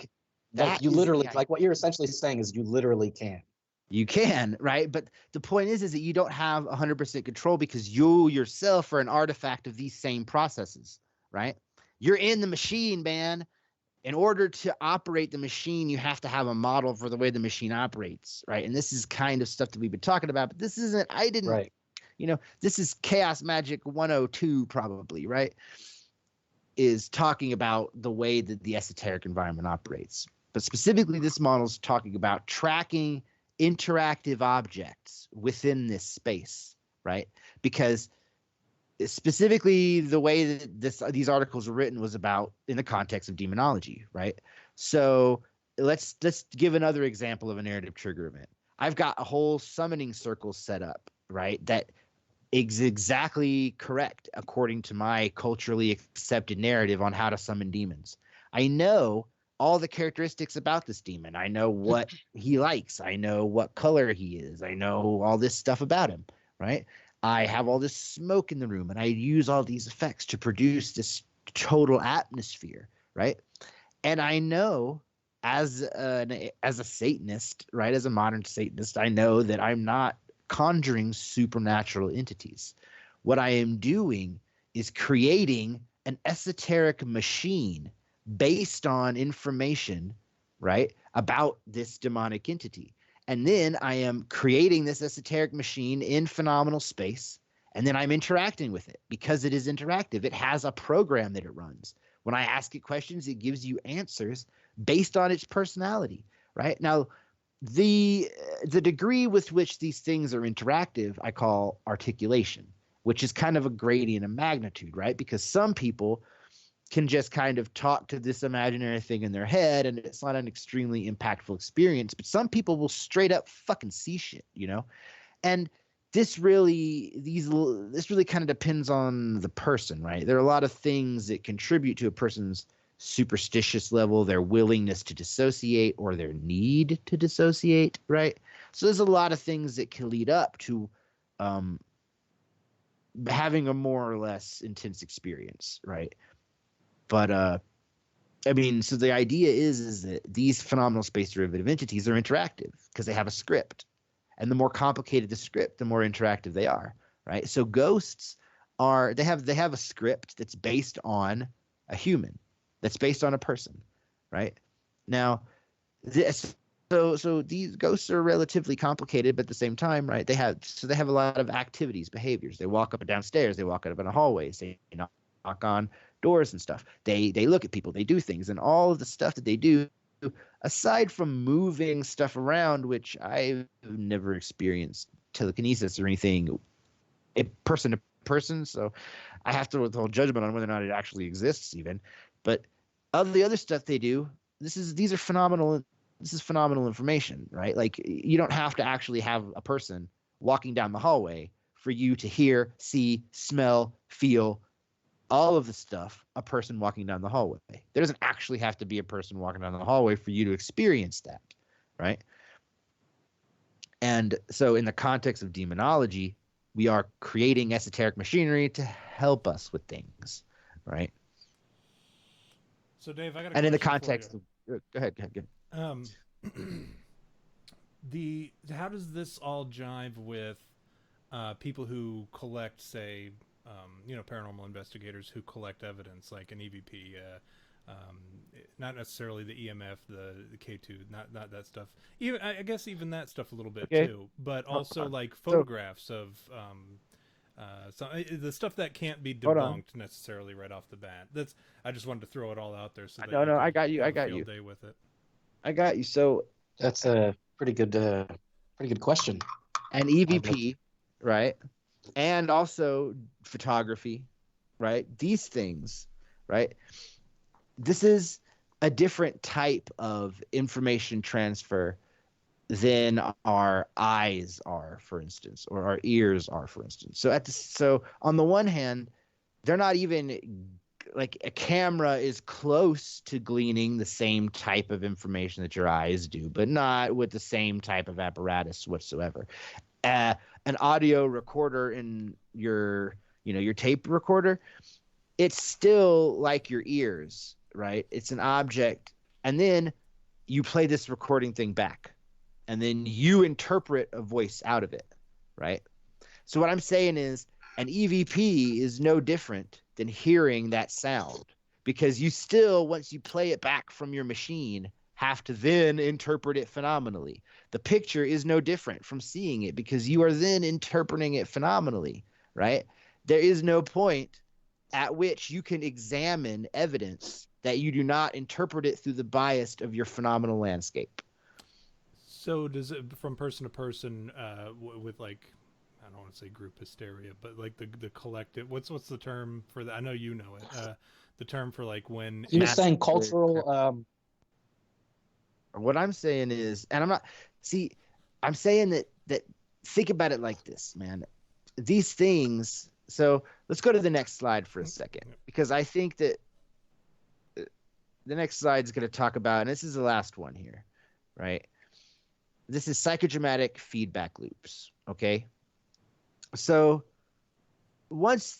And like you literally, like what you're essentially saying is you literally can. You can, right? But the point is that you don't have 100% control because you yourself are an artifact of these same processes, right? You're in the machine, man. In order to operate the machine, you have to have a model for the way the machine operates, right? And this is kind of stuff that we've been talking about, but this isn't, right. This is Chaos Magic 102 probably, right? Is talking about the way that the esoteric environment operates. But specifically, this model is talking about tracking interactive objects within this space, right? Because specifically the way that these articles were written was about in the context of demonology, right? So let's give another example of a narrative trigger event. I've got a whole summoning circle set up, right? That is exactly correct according to my culturally accepted narrative on how to summon demons. I know all the characteristics about this demon. I know what he likes. I know what color he is. I know all this stuff about him, right? I have all this smoke in the room and I use all these effects to produce this total atmosphere, right? And I know as a Satanist, right, as a modern Satanist, I know that I'm not conjuring supernatural entities. What I am doing is creating an esoteric machine based on information, right, about this demonic entity. And then I am creating this esoteric machine in phenomenal space, and then I'm interacting with it because it is interactive. It has a program that it runs. When I ask it questions, it gives you answers based on its personality, right? Now, the degree with which these things are interactive, I call articulation, which is kind of a gradient of magnitude, right? Because some people can just kind of talk to this imaginary thing in their head, and it's not an extremely impactful experience. But some people will straight up fucking see shit, you know? And this really kind of depends on the person, right? There are a lot of things that contribute to a person's superstitious level, their willingness to dissociate or their need to dissociate, right? So there's a lot of things that can lead up to having a more or less intense experience, right? But I mean, so the idea is that these phenomenal space derivative entities are interactive because they have a script. And the more complicated the script, the more interactive they are, right? So ghosts they have a script that's based on a human, that's based on a person, right? Now, so these ghosts are relatively complicated, but at the same time, right? They have a lot of activities, behaviors. They walk up and down stairs, they walk up in hallways, they knock on doors and stuff. They look at people, they do things, and all of the stuff that they do, aside from moving stuff around, which I've never experienced telekinesis or anything, person to person, so I have to withhold judgment on whether or not it actually exists even. But of the other stuff they do, these are phenomenal. This is phenomenal information, right? Like, you don't have to actually have a person walking down the hallway for you to hear, see, smell, feel all of the stuff a person walking down the hallway. There doesn't actually have to be a person walking down the hallway for you to experience that, right? And so in the context of demonology, we are creating esoteric machinery to help us with things, right? So Dave, I got a and in the question context for of, go ahead. How does this all jive with people who collect, say, paranormal investigators who collect evidence, like an EVP, not necessarily the EMF, the K2, not that stuff. Even I guess even that stuff a little bit too, but also like photographs of the stuff that can't be debunked necessarily right off the bat. I just wanted to throw it all out there. So that I got you. Day with it. I got you. So that's a pretty good question. An EVP, right? And also photography, right? These things, right? This is a different type of information transfer than our eyes are, for instance, or our ears are, for instance. So on the one hand, they're not even like a camera is close to gleaning the same type of information that your eyes do, but not with the same type of apparatus whatsoever. An audio recorder in your tape recorder, it's still like your ears, right? It's an object, and then you play this recording thing back, and then you interpret a voice out of it, right? So what I'm saying is an EVP is no different than hearing that sound, because you still, once you play it back from your machine, have to then interpret it phenomenally. The picture is no different from seeing it, because you are then interpreting it phenomenally, right? There is no point at which you can examine evidence that you do not interpret it through the bias of your phenomenal landscape. So does it, from person to person, with like, I don't want to say group hysteria, but like the collective, what's the term for that? I know you know it. The term for like when you're saying cultural. What I'm saying is, and I'm saying that think about it like this, man. These things. So let's go to the next slide for a second, because I think that the next slide is going to talk about, and this is the last one here, right? This is psychodramatic feedback loops. Okay. So once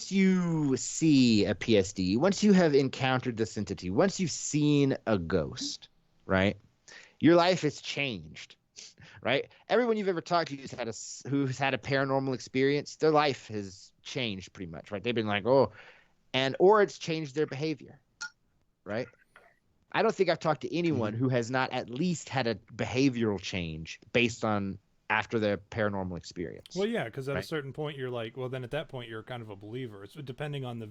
you see a PSD, once you have encountered this entity, once you've seen a ghost, right, your life has changed, right? Everyone you've ever talked to who's had a paranormal experience, their life has changed pretty much, right? They've been like, or it's changed their behavior, right? I don't think I've talked to anyone who has not at least had a behavioral change based on after their paranormal experience. Well, yeah, because at a certain point you're like, well, then at that point you're kind of a believer. It's depending on the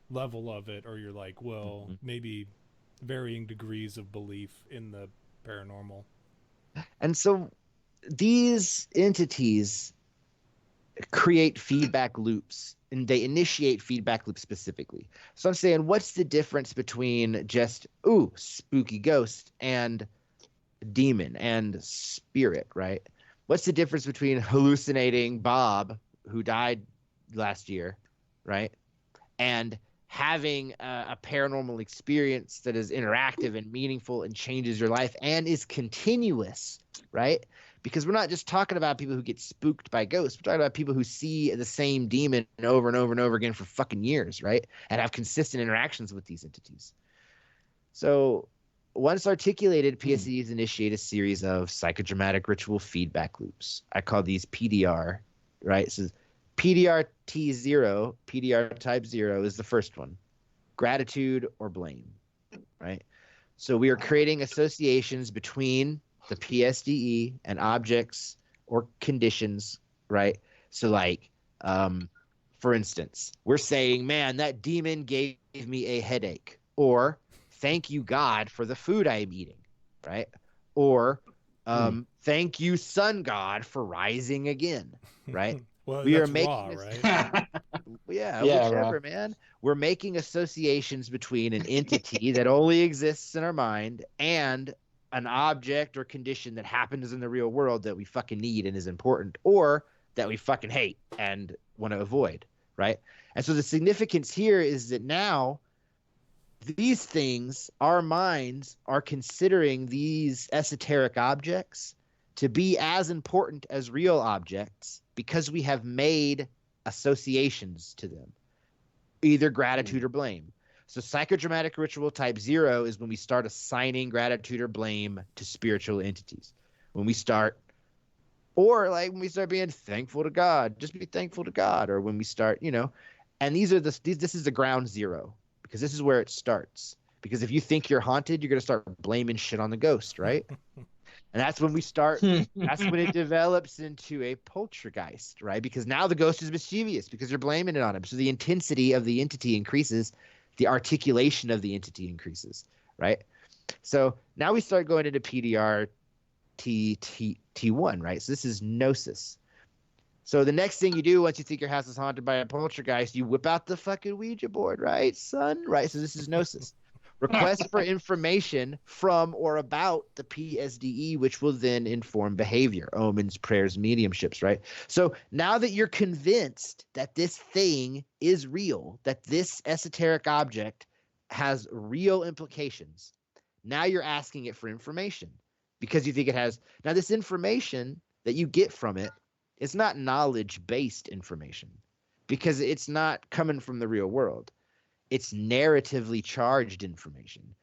level of it, or you're like, well, maybe varying degrees of belief in the paranormal. And so these entities create feedback loops and they initiate feedback loops specifically. So I'm saying, what's the difference between just spooky ghost and demon and spirit, right? What's the difference between hallucinating Bob, who died last year, right, and having a paranormal experience that is interactive and meaningful and changes your life and is continuous, right? Because we're not just talking about people who get spooked by ghosts. We're talking about people who see the same demon over and over and over again for fucking years, right? And have consistent interactions with these entities. So once articulated, PSDs initiate a series of psychodramatic ritual feedback loops. I call these PDR, right? So PDR T0, PDR type 0 is the first one. Gratitude or blame, right? So we are creating associations between the PSDE and objects or conditions, right? So like, for instance, we're saying, man, that demon gave me a headache, or thank you, God, for the food I am eating, right? Or thank you, sun god, for rising again, right? Well, we that's are making raw, right? Whichever, man. We're making associations between an entity that only exists in our mind and an object or condition that happens in the real world that we fucking need and is important, or that we fucking hate and want to avoid, right? And so the significance here is that now these things, our minds are considering these esoteric objects to be as important as real objects because we have made associations to them, either gratitude or blame. So psychodramatic ritual type 0 is when we start assigning gratitude or blame to spiritual entities. When we start, or like when we start being thankful to God, just be thankful to God. Or when we start, and this is the ground zero, because this is where it starts. Because if you think you're haunted, you're going to start blaming shit on the ghost, right? And that's when we start, that's when it develops into a poltergeist, right? Because now the ghost is mischievous because you're blaming it on him. So the intensity of the entity increases, the articulation of the entity increases, right? So now we start going into PDR T1, right? So this is gnosis. So the next thing you do once you think your house is haunted by a poltergeist, you whip out the fucking Ouija board, right, son? Right? So this is gnosis. Request for information from or about the PSDE, which will then inform behavior, omens, prayers, mediumships, right? So now that you're convinced that this thing is real, that this esoteric object has real implications, now you're asking it for information because you think it has. Now, this information that you get from it is not knowledge-based information because it's not coming from the real world. It's narratively charged information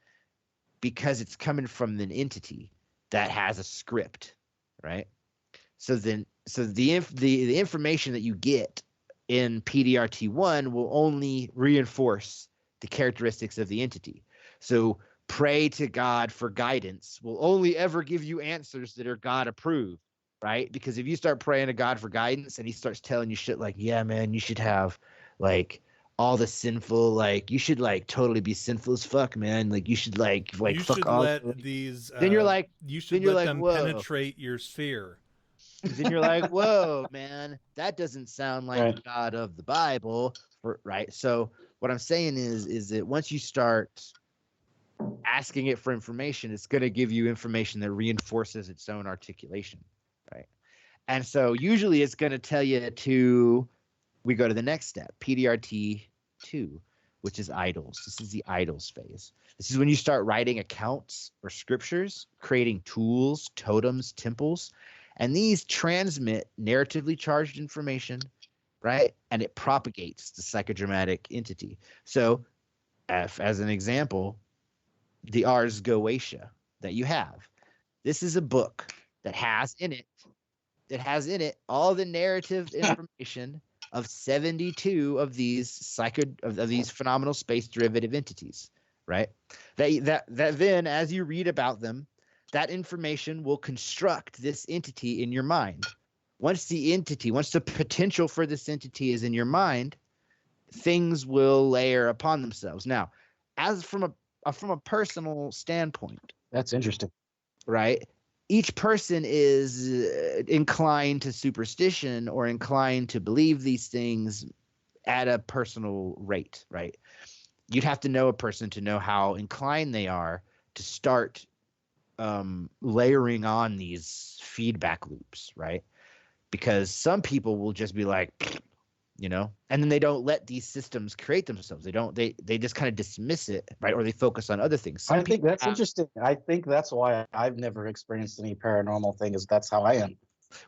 because it's coming from an entity that has a script, right? So the information that you get in PDRT1 will only reinforce the characteristics of the entity. So pray to God for guidance will only ever give you answers that are God approved, right? Because if you start praying to God for guidance and he starts telling you shit like, yeah, man, you should have like all the sinful, like you should like totally be sinful as fuck, man. Like you should like you fuck should all. let these. Then you're like, you should let them whoa. penetrate your sphere. Then you're like, whoa, man, that doesn't sound like the God of the Bible, right? So what I'm saying is that once you start asking it for information, it's going to give you information that reinforces its own articulation, right? And so usually it's going to tell you we go to the next step, PDRT2, which is idols. This is the idols phase. This is when you start writing accounts or scriptures, creating tools, totems, temples, and these transmit narratively charged information, right? And it propagates the psychodramatic entity. So as an example, the Ars Goetia that you have. This is a book that has in it all the narrative information of 72 of these of these phenomenal space derivative entities, right? That then, as you read about them, that information will construct this entity in your mind. Once the potential for this entity is in your mind, things will layer upon themselves. Now, as from a personal standpoint, that's interesting, right? Each person is inclined to superstition or inclined to believe these things at a personal rate, right? You'd have to know a person to know how inclined they are to start layering on these feedback loops, right? Because some people will just be like, you know, and then they don't let these systems create themselves. They just kind of dismiss it, right? Or they focus on other things. I think that's interesting. I think that's why I've never experienced any paranormal thing, is that's how I am.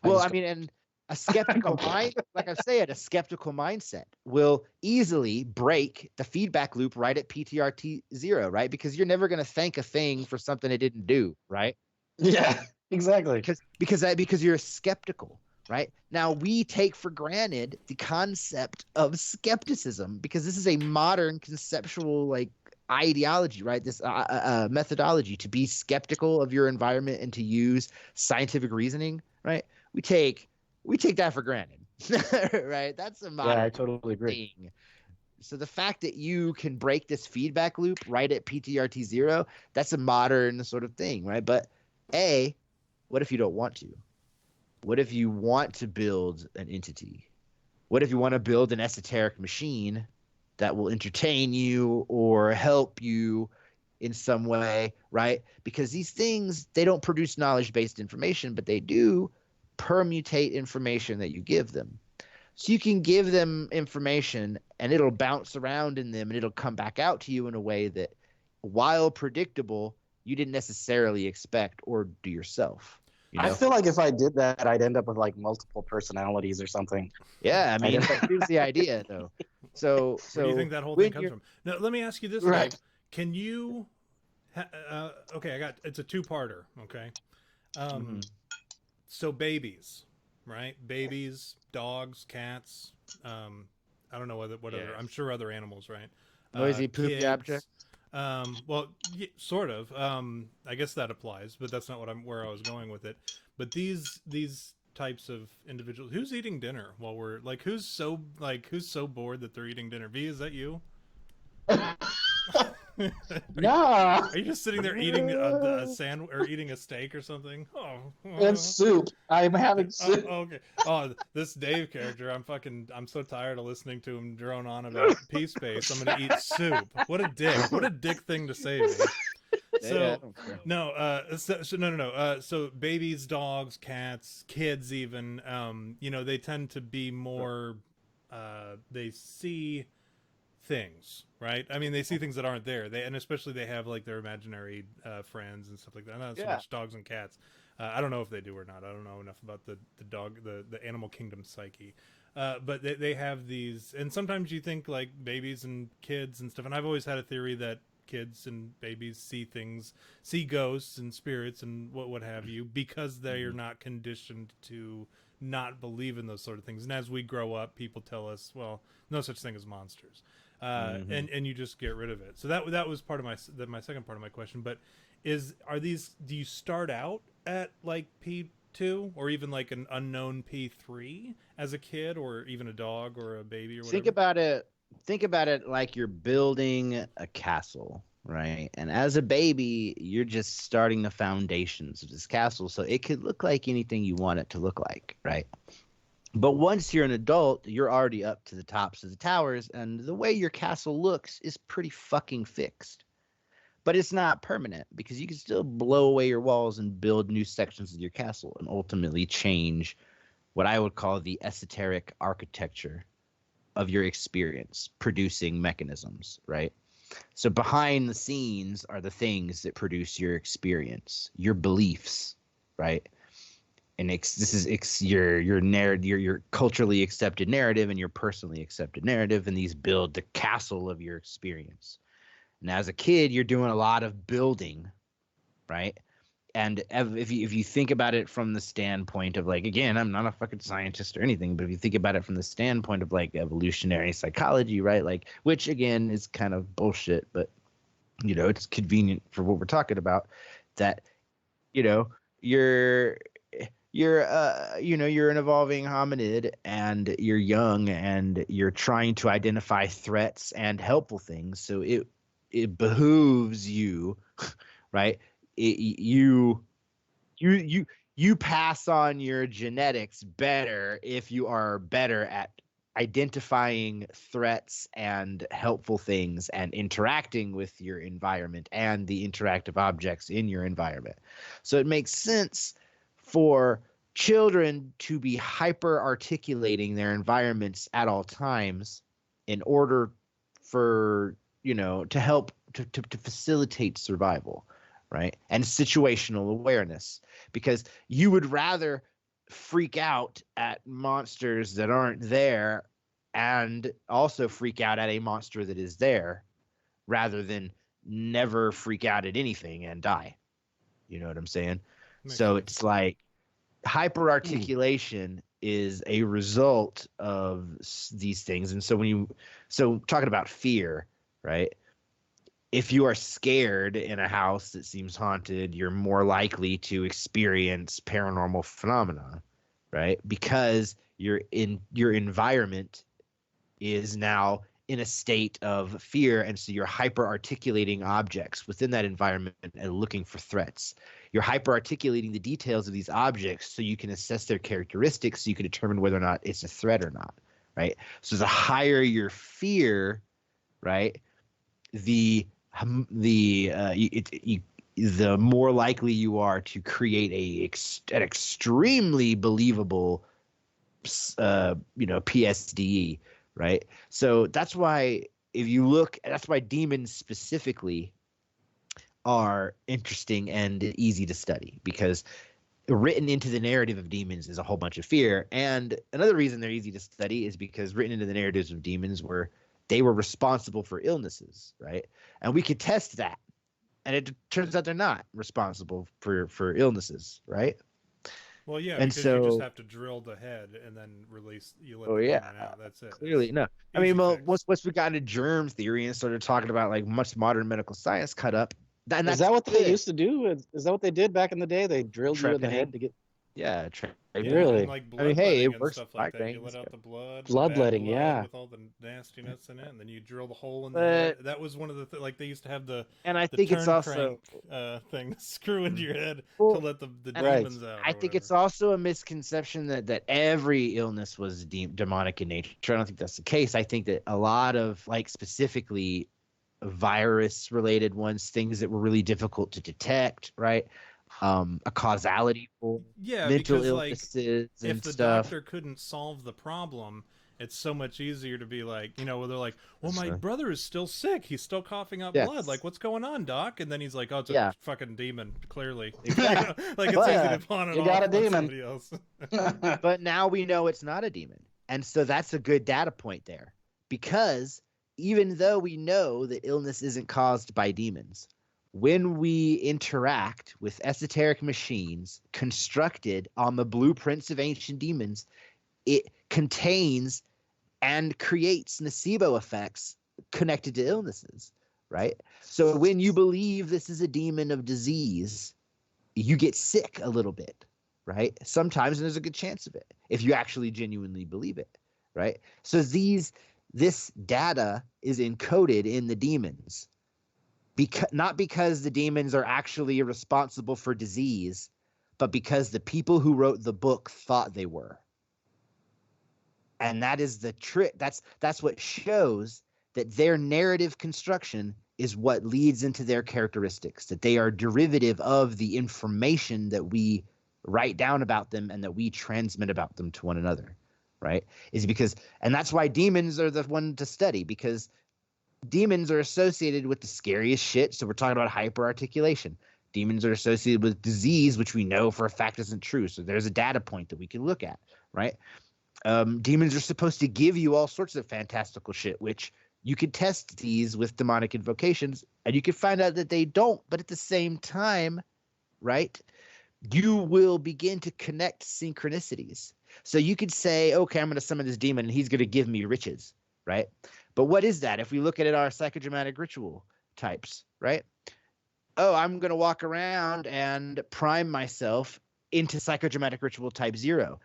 Well, I mean, and a skeptical mind, like I said, a skeptical mindset will easily break the feedback loop right at PTRT 0, right? Because you're never going to thank a thing for something it didn't do, right? Yeah, exactly. Because you're skeptical. Right now, we take for granted the concept of skepticism because this is a modern conceptual like ideology, right? This methodology to be skeptical of your environment and to use scientific reasoning, right? We take that for granted, right? That's a modern I totally agree. thing. So the fact that you can break this feedback loop right at PTRT 0, that's a modern sort of thing, right? But what if you don't want to? What if you want to build an entity? What if you want to build an esoteric machine that will entertain you or help you in some way, right? Because these things, they don't produce knowledge-based information, but they do permutate information that you give them. So you can give them information and it'll bounce around in them and it'll come back out to you in a way that, while predictable, you didn't necessarily expect or do yourself. You know? I feel like if I did that, I'd end up with like multiple personalities or something. Yeah, I mean, here's the idea, though. So where do you think that whole thing comes from? Now, let me ask you this: right? Dave. Can you? Okay, it's a two-parter. Okay, so babies, right? Babies, dogs, cats. I don't know what other. I'm sure other animals, right? Noisy poopy objects. Well, sort of. I guess that applies, but that's not where I was going with it. But these types of individuals, who's eating dinner while we're like, who's so bored that they're eating dinner? V, is that you? Nah. Are you just sitting there eating a sandwich or eating a steak or something? It's soup. I'm having soup. Okay. Oh, this Dave character, I'm so tired of listening to him drone on about pea space. I'm gonna eat soup. What a dick! What a dick thing to say. So no. So babies, dogs, cats, kids, even. They tend to be more. They see things, right? I mean, they see things that aren't there. And especially they have like their imaginary friends and stuff like that. Not so much dogs and cats. I don't know if they do or not. I don't know enough about the dog, the animal kingdom psyche. But they have these, and sometimes you think like babies and kids and stuff. And I've always had a theory that kids and babies see ghosts and spirits and what have you, because they are not conditioned to not believe in those sort of things. And as we grow up, people tell us, well, no such thing as monsters. And you just get rid of it. So that was part of my second part of my question. But do you start out at like P2 or even like an unknown P3 as a kid, or even a dog or a baby or whatever? Think about it like you're building a castle, right? And as a baby, you're just starting the foundations of this castle, so it could look like anything you want it to look like, right? But once you're an adult, you're already up to the tops of the towers, and the way your castle looks is pretty fucking fixed. But it's not permanent, because you can still blow away your walls and build new sections of your castle and ultimately change what I would call the esoteric architecture of your experience, producing mechanisms, right? So behind the scenes are the things that produce your experience, your beliefs, right? And this is your narrative, your culturally accepted narrative and your personally accepted narrative, and these build the castle of your experience. And as a kid, you're doing a lot of building, right? And if you think about it from the standpoint of like, again, I'm not a fucking scientist or anything, but if you think about it from the standpoint of like evolutionary psychology, right? Like, which again is kind of bullshit, but it's convenient for what we're talking about. That you're an evolving hominid and you're young and you're trying to identify threats and helpful things. So it behooves you, right? You pass on your genetics better if you are better at identifying threats and helpful things and interacting with your environment and the interactive objects in your environment. So it makes sense for children to be hyper articulating their environments at all times in order for, to help to facilitate survival, right? And situational awareness, because you would rather freak out at monsters that aren't there and also freak out at a monster that is there rather than never freak out at anything and die. You know what I'm saying? Makes so sense. It's like hyper articulation is a result of these things. And so talking about fear, right? If you are scared in a house that seems haunted, you're more likely to experience paranormal phenomena, right? Because your environment is now in a state of fear, and so you're hyper articulating objects within that environment and looking for threats. You're hyper articulating the details of these objects so you can assess their characteristics, so you can determine whether or not it's a threat or not, right? So the higher your fear, right, the more likely you are to create an extremely believable PSDE, right? So that's why that's why demons specifically are interesting and easy to study, because written into the narrative of demons is a whole bunch of fear. And another reason they're easy to study is because written into the narratives of demons they were responsible for illnesses, right? And we could test that. And it turns out they're not responsible for illnesses, right? Well, yeah, and because so, you just have to drill the head and then you let the demon out. That's it. Clearly, no. I mean, once we got into germ theory and started talking about like much modern medical science cut up. Is that what they used to do? Is that what they did back in the day? They drilled you in the head to get... Yeah, really? And like bloodletting and stuff like that. You let out the bloodletting, yeah, with all the nastiness in it, and then you drill the hole in the head. That was one of the like they used to have the think it's also thing to screw into your head to let the demons out. I think it's also a misconception that every illness was demonic in nature. I don't think that's the case. I think that a lot of like specifically virus related ones, things that were really difficult to detect, right? A causality for mental illnesses and if the stuff. doctor couldn't solve the problem, it's so much easier to be like, where they're like, well, my brother is still sick, he's still coughing up blood, like, what's going on, doc? And then he's like, oh, it's a fucking demon, clearly. Like it's easy to pawn it off on somebody else. But now we know it's not a demon, and so that's a good data point there, because even though we know that illness isn't caused by demons, when we interact with esoteric machines constructed on the blueprints of ancient demons, it contains and creates nocebo effects connected to illnesses, right? So when you believe this is a demon of disease, you get sick a little bit, right? Sometimes there's a good chance of it if you actually genuinely believe it, right? So this data is encoded in the demons. Not because the demons are actually responsible for disease, but because the people who wrote the book thought they were. And that is the trick. That's what shows that their narrative construction is what leads into their characteristics, that they are derivative of the information that we write down about them and that we transmit about them to one another, right? And that's why demons are the one to study, because demons are associated with the scariest shit. So we're talking about hyperarticulation. Demons are associated with disease, which we know for a fact isn't true. So there's a data point that we can look at, right? Demons are supposed to give you all sorts of fantastical shit, which you could test these with demonic invocations, and you could find out that they don't. But at the same time, right, you will begin to connect synchronicities. So you could say, okay, I'm going to summon this demon, and he's going to give me riches, right? But what is that? If we look at our psychodramatic ritual types, right? Oh, I'm going to walk around and prime myself into psychodramatic ritual type 0.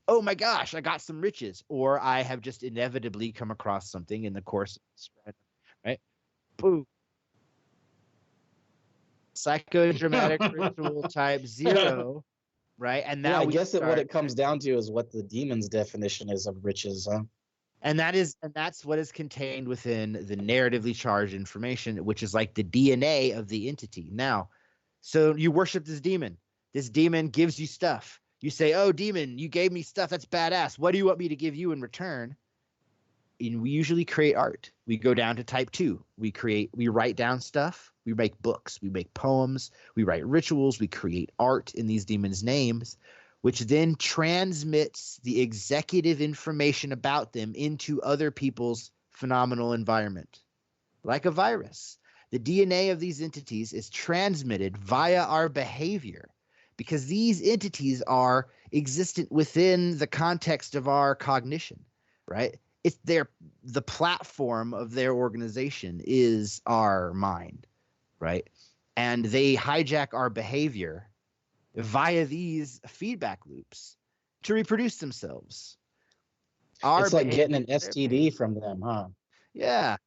Oh my gosh, I got some riches. Or I have just inevitably come across something in the course of the spread, right? Boom. Psychodramatic ritual type 0, right? And now I guess that what it comes down to is what the demon's definition is of riches, huh? And that's what is contained within the narratively charged information, which is like the DNA of the entity. Now, so you worship this demon. This demon gives you stuff. You say, "Oh, demon, you gave me stuff. That's badass. What do you want me to give you in return?" And we usually create art. We go down to type 2. We write down stuff. We make books. We make poems. We write rituals. We create art in these demons' names, which then transmits the executive information about them into other people's phenomenal environment. Like a virus, the DNA of these entities is transmitted via our behavior because these entities are existent within the context of our cognition, right? The platform of their organization is our mind, right? And they hijack our behavior via these feedback loops to reproduce themselves. It's like getting an STD from them, huh? Yeah.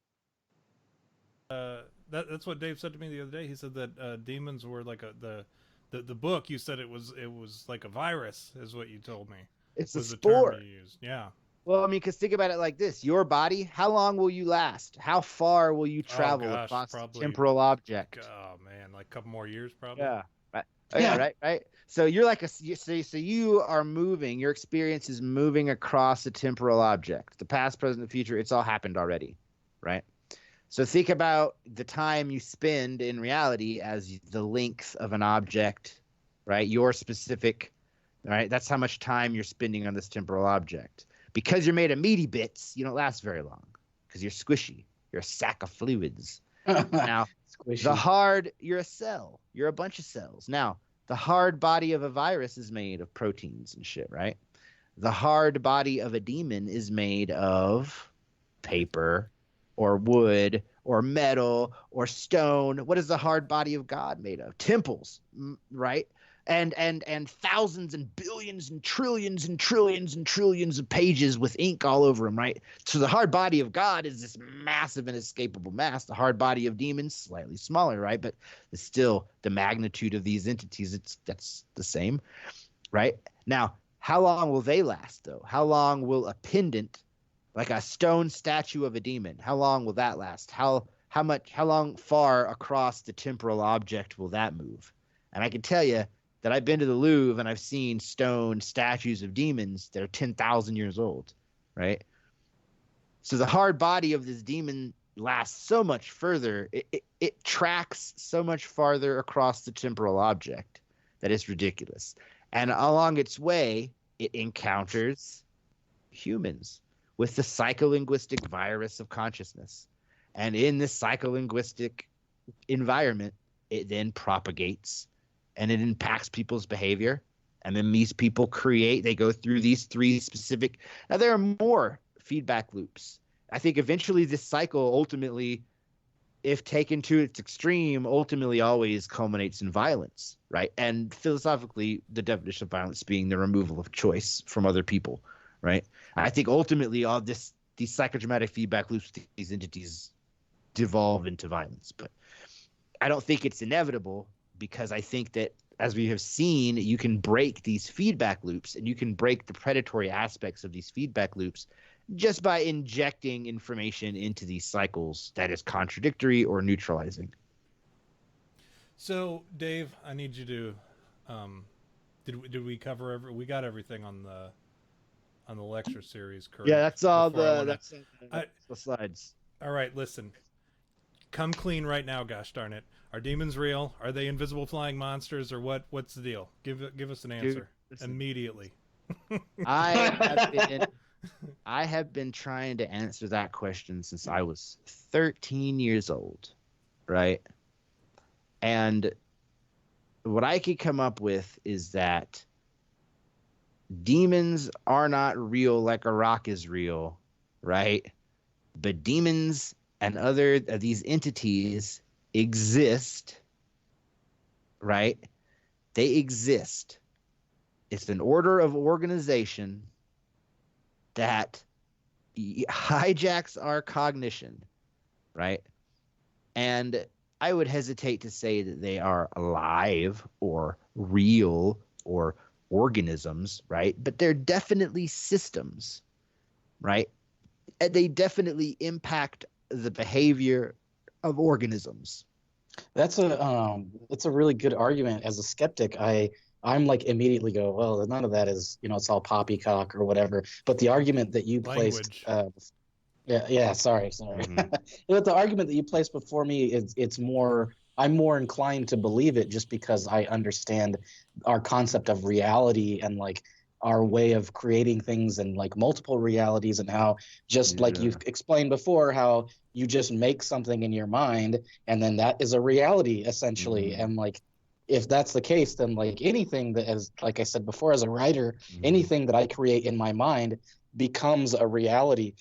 That's what Dave said to me the other day. He said that demons were like the book. You said it was like a virus, is what you told me. It's was a spore. The term you used. Yeah. Well, I mean, because think about it like this: your body, how long will you last? How far will you travel across the temporal object? Oh man, like a couple more years, probably. Yeah. Right. Oh, yeah. Right. So you're like so you are moving. Your experience is moving across a temporal object. The past, present, the future. It's all happened already, right? So think about the time you spend in reality as the length of an object, right? Your specific, right? That's how much time you're spending on this temporal object. Because you're made of meaty bits, you don't last very long because you're squishy. You're a sack of fluids. Now, you're a cell. You're a bunch of cells. Now, the hard body of a virus is made of proteins and shit, right? The hard body of a demon is made of paper or wood or metal or stone. What is the hard body of God made of? Temples, right? And thousands and billions and trillions and trillions and trillions of pages with ink all over them, right? So the hard body of God is this massive inescapable mass. The hard body of demons, slightly smaller, right? But it's still the magnitude of these entities. That's the same, right? Now, how long will they last, though? How long will a pendant, like a stone statue of a demon, how long will that last? How long far across the temporal object will that move? And I can tell you that I've been to the Louvre and I've seen stone statues of demons that are 10,000 years old, right? So the hard body of this demon lasts so much further. It tracks so much farther across the temporal object that it's ridiculous. And along its way, it encounters humans with the psycholinguistic virus of consciousness. And in this psycholinguistic environment, it then propagates and it impacts people's behavior. And then these people they go through these 3 specific. Now, there are more feedback loops. I think eventually this cycle ultimately, if taken to its extreme, ultimately always culminates in violence, right? And philosophically, the definition of violence being the removal of choice from other people, right? I think ultimately all these psychodramatic feedback loops, these entities devolve into violence. But I don't think it's inevitable, because I think that, as we have seen, you can break these feedback loops and you can break the predatory aspects of these feedback loops just by injecting information into these cycles that is contradictory or neutralizing. So, Dave, I need you to did we cover we got everything on the lecture series, correct? Yeah, that's all the slides. All right, listen. Come clean right now, gosh darn it. Are demons real? Are they invisible flying monsters, or what? What's the deal? Give us an answer. Dude, immediately. I have been trying to answer that question since I was 13 years old, right? And what I could come up with is that demons are not real like a rock is real, right? But demons and other of these entities exist, right? They exist. It's an order of organization that hijacks our cognition, right? And I would hesitate to say that they are alive or real or organisms, right? But they're definitely systems, right? they definitely impact the behavior of organisms. That's it's a really good argument. As a skeptic, I'm like immediately go, well, none of that is, it's all poppycock or whatever. But the argument that you placed, sorry. Mm-hmm. But the argument that you placed before me it's more. I'm more inclined to believe it just because I understand our concept of reality and like our way of creating things and like multiple realities, and how just like you've explained before, how you just make something in your mind and then that is a reality essentially. Mm-hmm. And like, if that's the case, then like anything that, as like I said before, as a writer, anything that I create in my mind becomes a reality.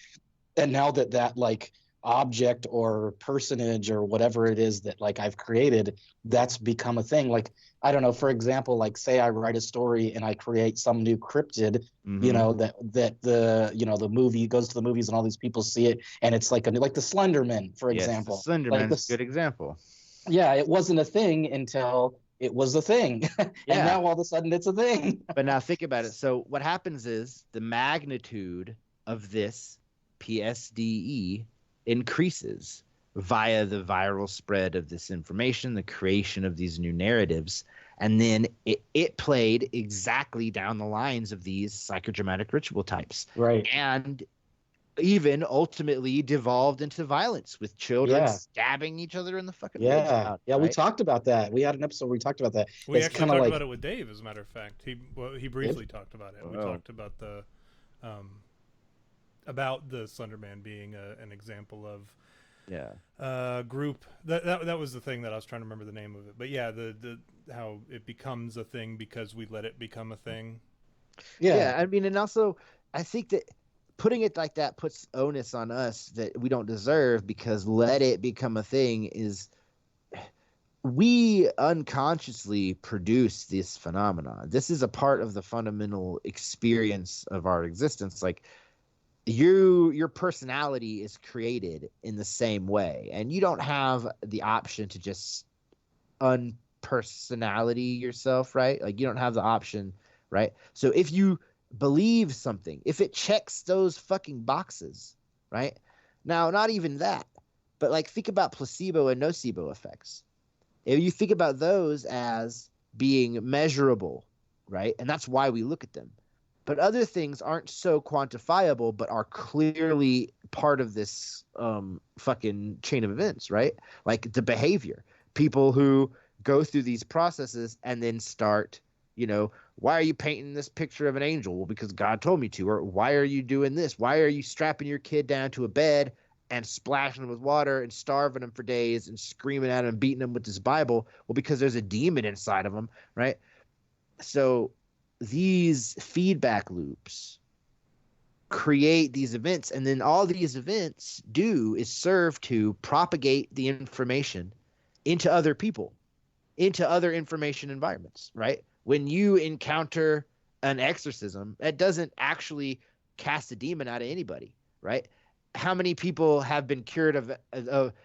And now that like object or personage or whatever it is that like I've created, that's become a thing. Like, I don't know, for example, like say I write a story and I create some new cryptid, that the movie goes to the movies and all these people see it, and it's like the Slenderman, for example. The Slenderman's a good example. Yeah, it wasn't a thing until it was a thing. And now all of a sudden it's a thing. But now think about it. So what happens is the magnitude of this PSDE increases via the viral spread of this information, the creation of these new narratives, and then it played exactly down the lines of these psychodramatic ritual types. Right. And even ultimately devolved into violence with children stabbing each other in the fucking legs out, right? We talked about that. We had an episode where we talked about that. We actually talked about it with Dave, as a matter of fact. He briefly talked about it. We talked about the Slenderman being an example of group that was the thing that I was trying to remember the name of it. But yeah, the how it becomes a thing because we let it become a thing. Yeah, I mean, and also I think that putting it like that puts onus on us that we don't deserve, because let it become a thing is we unconsciously produce this phenomenon. This is a part of the fundamental experience of our existence. Like your personality is created in the same way, and you don't have the option to just unpersonality yourself, right? Like you don't have the option, right? So if you believe something, if it checks those fucking boxes, right? Now, not even that, but like think about placebo and nocebo effects. If you think about those as being measurable, right? And that's why we look at them. But other things aren't so quantifiable, but are clearly part of this fucking chain of events, right? Like the behavior. People who go through these processes and then start, why are you painting this picture of an angel? Well, because God told me to. Or why are you doing this? Why are you strapping your kid down to a bed and splashing him with water and starving him for days and screaming at him and beating him with this Bible? Well, because there's a demon inside of him, right? So these feedback loops create these events, and then all these events do is serve to propagate the information into other people, into other information environments, right? When you encounter an exorcism, that doesn't actually cast a demon out of anybody, right? How many people have been cured of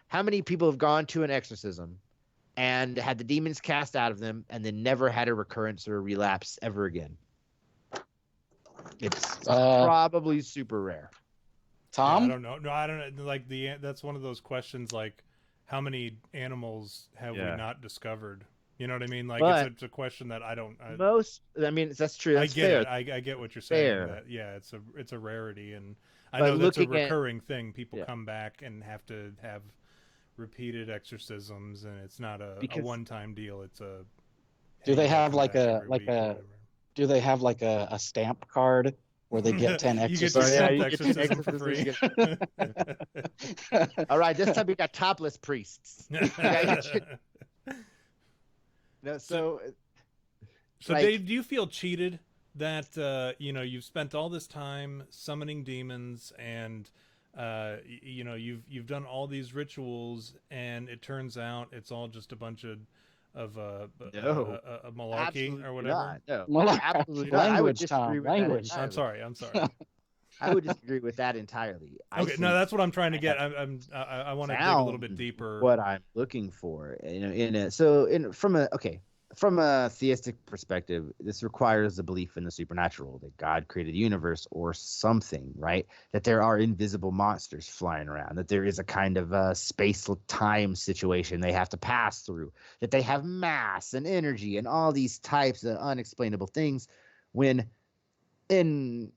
how many people have gone to an exorcism and had the demons cast out of them and then never had a recurrence or a relapse ever again? It's probably super rare. Tom? Yeah, I don't know. No, I don't know. Like that's one of those questions, like how many animals have we not discovered? You know what I mean? Like it's a question that I don't. That's true. That's I get fair. it. I get what you're saying. That, it's a rarity, and I know that's a recurring thing. People come back and have to have repeated exorcisms, and it's not a one-time deal. It's a. Do they have Do they have like a stamp card where they get 10 exorcisms? You get 10 exorcisms for free. All right, this time we got topless priests. So like, Dave, do you feel cheated that you've spent all this time summoning demons and you've done all these rituals, and it turns out it's all just a bunch of malarkey or whatever? Not. No, absolutely not. I would disagree with language. that. I'm sorry. I would disagree with that entirely. Okay, no, that's what I'm trying to get. I want to dig a little bit deeper. What I'm looking for, from a theistic perspective, this requires a belief in the supernatural, that God created the universe or something, right? That there are invisible monsters flying around, that there is a kind of a space-time situation they have to pass through, that they have mass and energy and all these types of unexplainable things. When in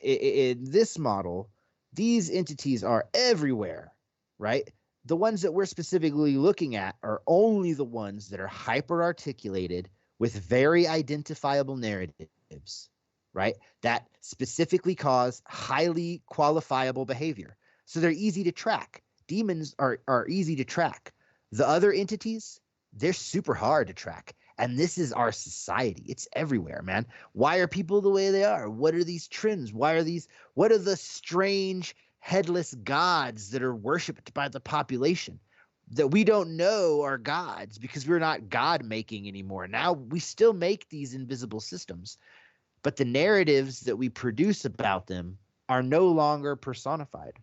this model, these entities are everywhere, right? The ones that we're specifically looking at are only the ones that are hyper articulated with very identifiable narratives, right? That specifically cause highly qualifiable behavior. So they're easy to track. Demons are easy to track. The other entities, they're super hard to track. And this is our society. It's everywhere, man. Why are people the way they are? What are these trends? What are the strange headless gods that are worshipped by the population that we don't know are gods because we're not God making anymore? Now we still make these invisible systems, but the narratives that we produce about them are no longer personified,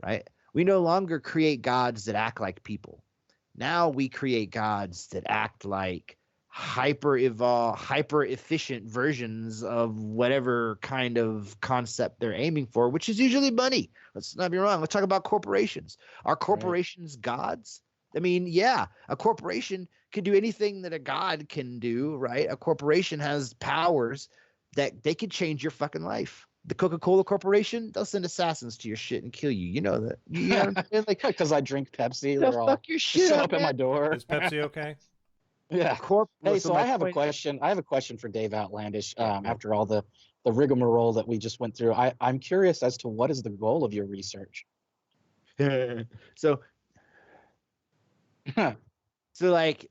right? We no longer create gods that act like people. Now we create gods that act like hyper efficient versions of whatever kind of concept they're aiming for, which is usually money. Let's not be wrong. Let's talk about corporations. Are corporations gods? I mean, yeah, a corporation can do anything that a god can do, right? A corporation has powers that they could change your fucking life. The Coca-Cola Corporation, they'll send assassins to your shit and kill you. You know that. You know what I'm saying? Like, because I drink Pepsi, they'll they're all fuck your shit show up, up at man. my door. Is Pepsi okay? Yeah. Hey, so my I have a point- question. I have a question for Dave Outlandish. After all the rigmarole that we just went through, I'm curious as to what is the goal of your research. So like,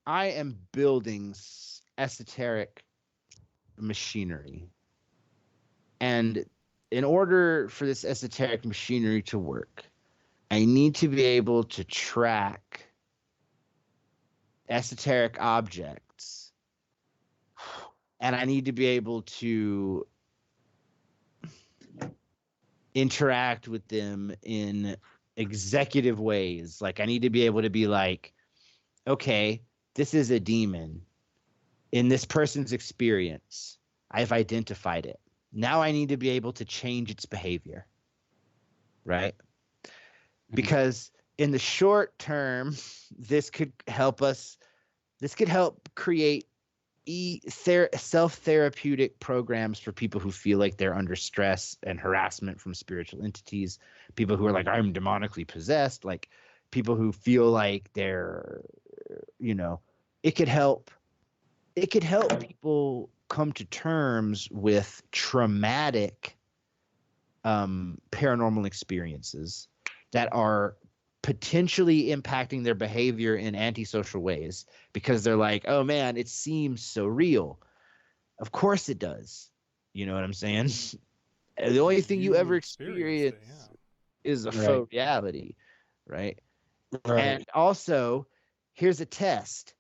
I am building esoteric machinery, and in order for this esoteric machinery to work, I need to be able to track esoteric objects, and I need to be able to interact with them in executive ways. Like, I need to be able to be like, okay, this is a demon. In this person's experience, I've identified it. Now I need to be able to change its behavior, right? Because in the short term, this could help create self-therapeutic programs for people who feel like they're under stress and harassment from spiritual entities, people who are like, I'm demonically possessed, like people who feel like they're, it could help people come to terms with traumatic paranormal experiences that are potentially impacting their behavior in antisocial ways, because they're like, oh man, it seems so real. Of course it does. You know what I'm saying? The only thing you ever experience is a faux reality, right? And also, here's a test.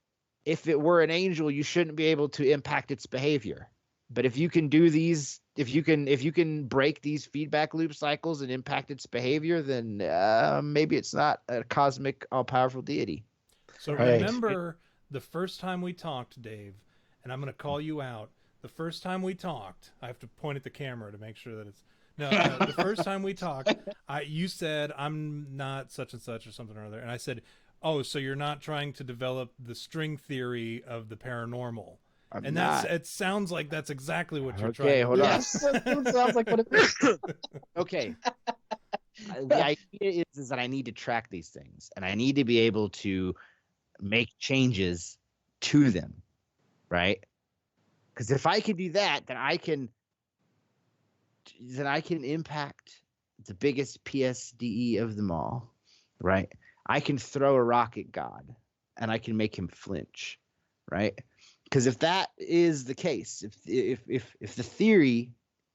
If it were an angel, you shouldn't be able to impact its behavior. But if you can do these, if you can break these feedback loop cycles and impact its behavior, then maybe it's not a cosmic, all-powerful deity. So remember the first time we talked, Dave, and I'm going to call you out. The first time we talked, I have to point at the camera to make sure that it's... No, the first time we talked, you said, I'm not such and such or something or other. And I said, oh, so you're not trying to develop the string theory of the paranormal. It sounds like that's exactly what you're trying to do. Hold on. Yes, that sounds like what it is. Okay. The idea is that I need to track these things, and I need to be able to make changes to them, right? Because if I can do that, then I can impact the biggest PSDE of them all, right? I can throw a rock at God, and I can make him flinch, right? Because if that is the case, if the theory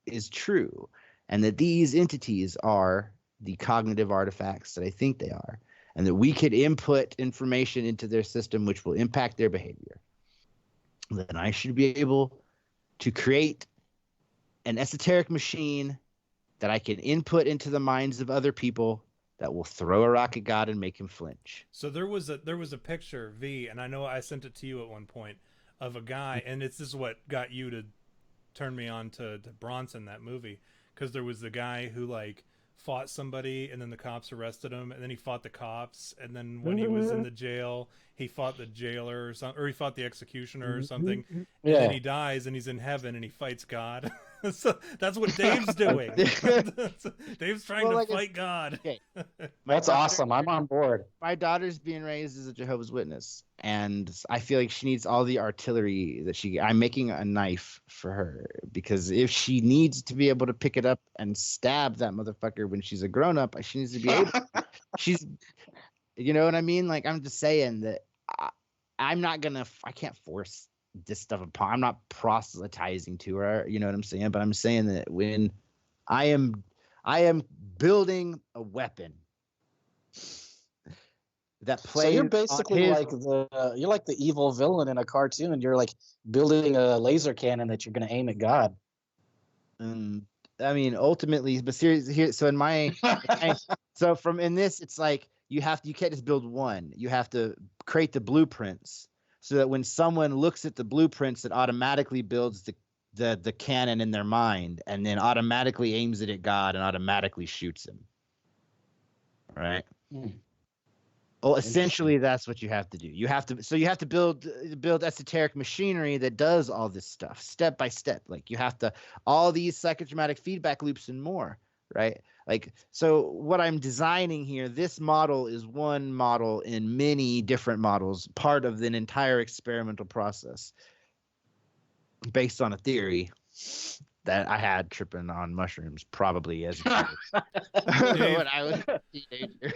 is true, and that these entities are the cognitive artifacts that I think they are, and that we could input information into their system which will impact their behavior, then I should be able to create an esoteric machine that I can input into the minds of other people that will throw a rock at God and make him flinch. So there was a picture, V, and I know I sent it to you at one point, of a guy, and this is what got you to turn me on to Bronson, that movie, because there was the guy who like fought somebody and then the cops arrested him, and then he fought the cops, and then when he was in the jail he fought the jailer or he fought the executioner or something, and then he dies and he's in heaven and he fights God. So that's what Dave's doing. Dave's trying to fight God. Okay. That's awesome. I'm on board. My daughter's being raised as a Jehovah's Witness, and I feel like she needs all the artillery that I'm making a knife for her, because if she needs to be able to pick it up and stab that motherfucker when she's a grown up, she needs to be able. She's, you know what I mean? Like, I'm just saying that I can't force this stuff upon. I'm not proselytizing to her, you know what I'm saying? But I'm saying that when I am building a weapon that plays. So you're basically like the evil villain in a cartoon. You're like building a laser cannon that you're going to aim at God. I mean, ultimately, but seriously, here. So in my, in this, it's like you can't just build one. You have to create the blueprints, so that when someone looks at the blueprints, it automatically builds the cannon in their mind, and then automatically aims it at God and automatically shoots him. Right. Well, essentially, that's what you have to do. You have to build esoteric machinery that does all this stuff step by step. Like, you have to all these psychodramatic feedback loops and more, right? Like, so what I'm designing here, this model is one model in many different models, part of an entire experimental process based on a theory that I had tripping on mushrooms, probably as a kid. When I was a teenager.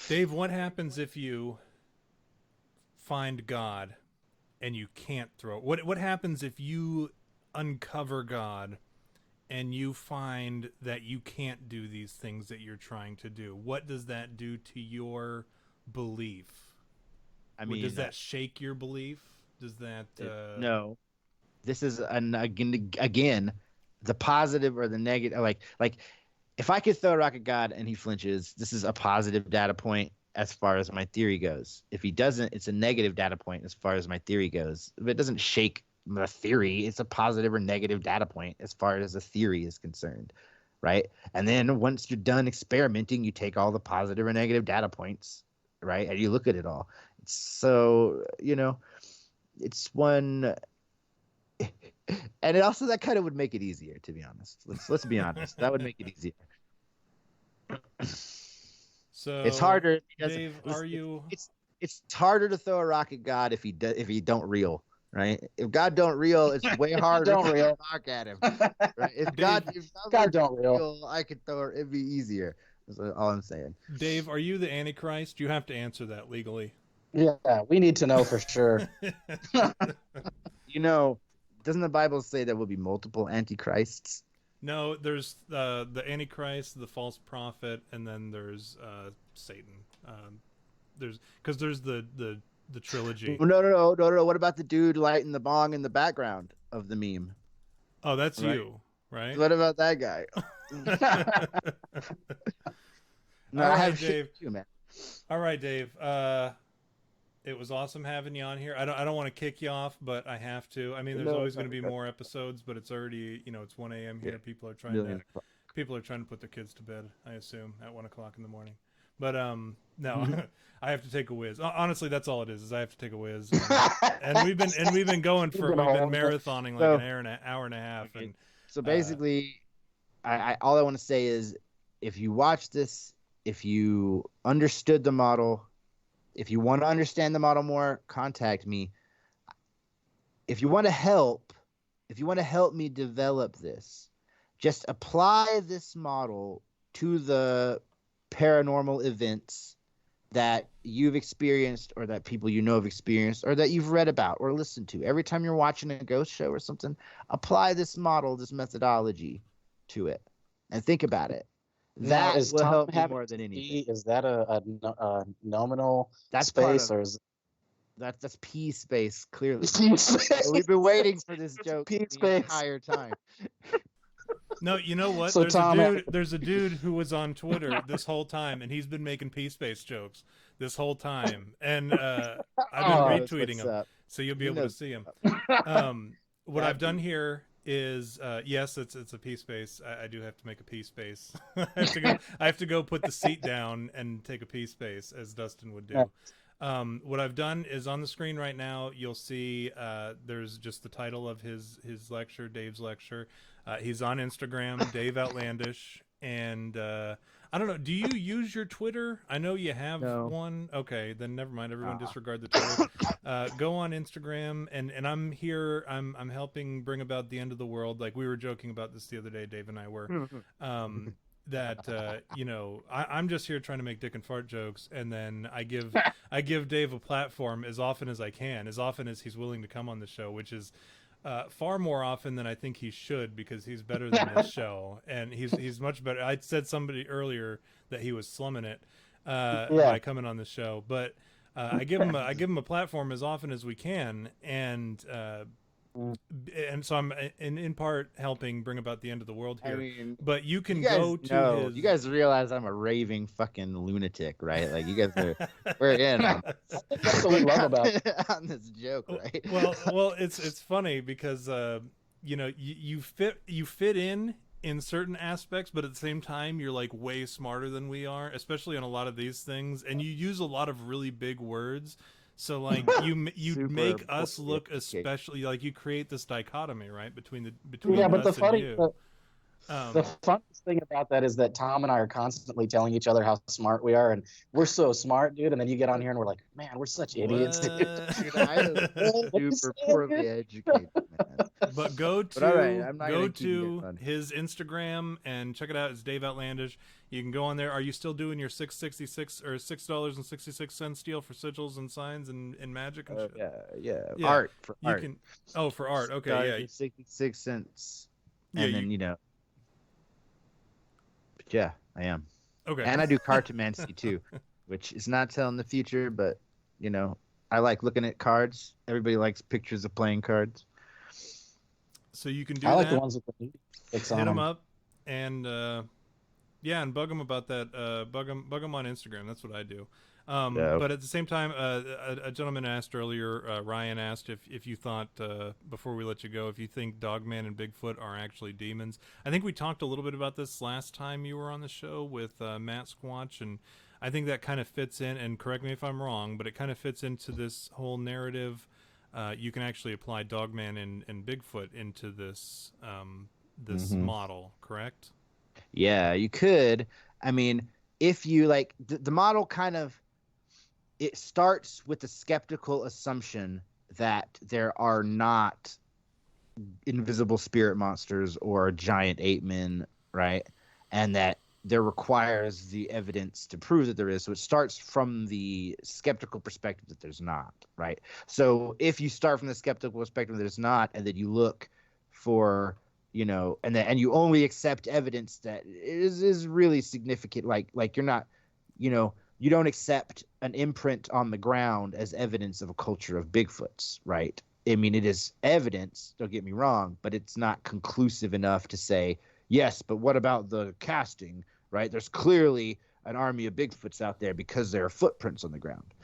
Dave, what happens if you find God and you can't throw it? What happens if you uncover God and you find that you can't do these things that you're trying to do? What does that do to your belief? I mean, does that shake your belief? Does that no? This is again the positive or the negative. Like if I could throw a rock at God and he flinches, this is a positive data point as far as my theory goes. If he doesn't, it's a negative data point as far as my theory goes. If it doesn't shake the theory, it's a positive or negative data point as far as the theory is concerned, right? And then once you're done experimenting, you take all the positive or negative data points, right? And you look at it all. So, it's one. And it also, that kind of would make it easier, to be honest. Let's be honest. That would make it easier. So it's harder. Dave, it's harder to throw a rock at God if he don't reel, right? If God don't reel, it's way harder to throw a rock at him. Right? If God don't reel, I could throw it. It'd be easier. That's all I'm saying. Dave, are you the Antichrist? You have to answer that legally. Yeah, we need to know for sure. Doesn't the Bible say there will be multiple antichrists? No, there's the Antichrist, the false prophet, and then there's Satan. There's the trilogy. No. What about the dude lighting the bong in the background of the meme? Oh, that's right? You, right? What about that guy? No, all right, I have Dave. Too, man. All right, Dave. It was awesome having you on here. I don't want to kick you off, but I have to. I mean, there's always going to be more episodes, but it's already, it's 1 a.m. here. Yeah. People are trying to put their kids to bed, I assume, at 1 o'clock in the morning. But no, I have to take a whiz. Honestly, that's all it is I have to take a whiz. And we've been marathoning like an hour and a half. Okay. And so basically, I all I want to say is, if you watch this, if you understood the model, if you want to understand the model more, contact me. If you want to help me develop this, just apply this model to the paranormal events that you've experienced, or that people have experienced, or that you've read about or listened to. Every time you're watching a ghost show or something, apply this model, this methodology to it, and think about it. That will help me more than anything. Is that a nominal that's space, or is that's P space? Clearly, P space. we've been waiting for this joke P the space. entire time. No, you know what? So There's a dude who was on Twitter this whole time, and he's been making peace-based jokes this whole time, and I've been retweeting him, so you'll be able to see him. What I've done here is yes, it's a peace space. I do have to make a peace space. I have to go put the seat down and take a peace space, as Dustin would do. What I've done is on the screen right now, you'll see there's just the title of his lecture, Dave's lecture. He's on Instagram, Dave Outlandish, and I don't know. Do you use your Twitter? I know you have one. Okay, then never mind. Everyone disregard the Twitter. Go on Instagram, and I'm here. I'm helping bring about the end of the world. Like we were joking about this the other day, Dave and I were. That you know, I'm just here trying to make dick and fart jokes, and then I give Dave a platform as often as I can, as often as he's willing to come on the show, which is far more often than I think he should, because he's better than this show, and he's much better. I said somebody earlier that he was slumming it by coming on the show, but I give him a platform as often as we can, and so I'm in part helping bring about the end of the world here. I mean, but you can go to his... You guys realize I'm a raving fucking lunatic, right? Like you guys we're in. That's what we love about on this joke, right? Well, it's funny because you know, you fit in certain aspects, but at the same time you're like way smarter than we are, especially on a lot of these things, and you use a lot of really big words. So like you make us look especially like you create this dichotomy, right, between but us and you. The funniest thing about that is that Tom and I are constantly telling each other how smart we are, and we're so smart, dude. And then you get on here and we're like, man, we're such idiots. Dude, I am super poorly educated, man. But go to his Instagram and check it out. It's Dave Outlandish. You can go on there. Are you still doing your $6.66 or $6.66 deal for sigils and signs and magic and shit? Yeah. Art for art. For art. Okay, yeah. 66 cents. And then, you know. But yeah, I am. Okay. And I do cartomancy too, which is not telling the future, but you know, I like looking at cards. Everybody likes pictures of playing cards. So you can do I like that. the ones with the hit them up, and and bug them about that. Bug them on Instagram. That's what I do. But at the same time, a gentleman asked earlier, Ryan asked if you thought, before we let you go, if you think Dogman and Bigfoot are actually demons. I think we talked a little bit about this last time you were on the show with Matt Squatch, and I think that kind of fits in, and correct me if I'm wrong, but it kind of fits into this whole narrative. You can actually apply Dogman and Bigfoot into this model, correct? Yeah, you could. I mean, if you like the model kind of, it starts with the skeptical assumption that there are not invisible spirit monsters or giant ape men, right? And that there requires the evidence to prove that there is. So it starts from the skeptical perspective that there's not, right? So if you start from the skeptical perspective that there's not, and then you look for, you know, and you only accept evidence that is really significant, like you're not, you know, you don't accept an imprint on the ground as evidence of a culture of Bigfoots, right? I mean, it is evidence, don't get me wrong, but it's not conclusive enough to say, yes, but what about the casting, right? There's clearly an army of Bigfoots out there because there are footprints on the ground.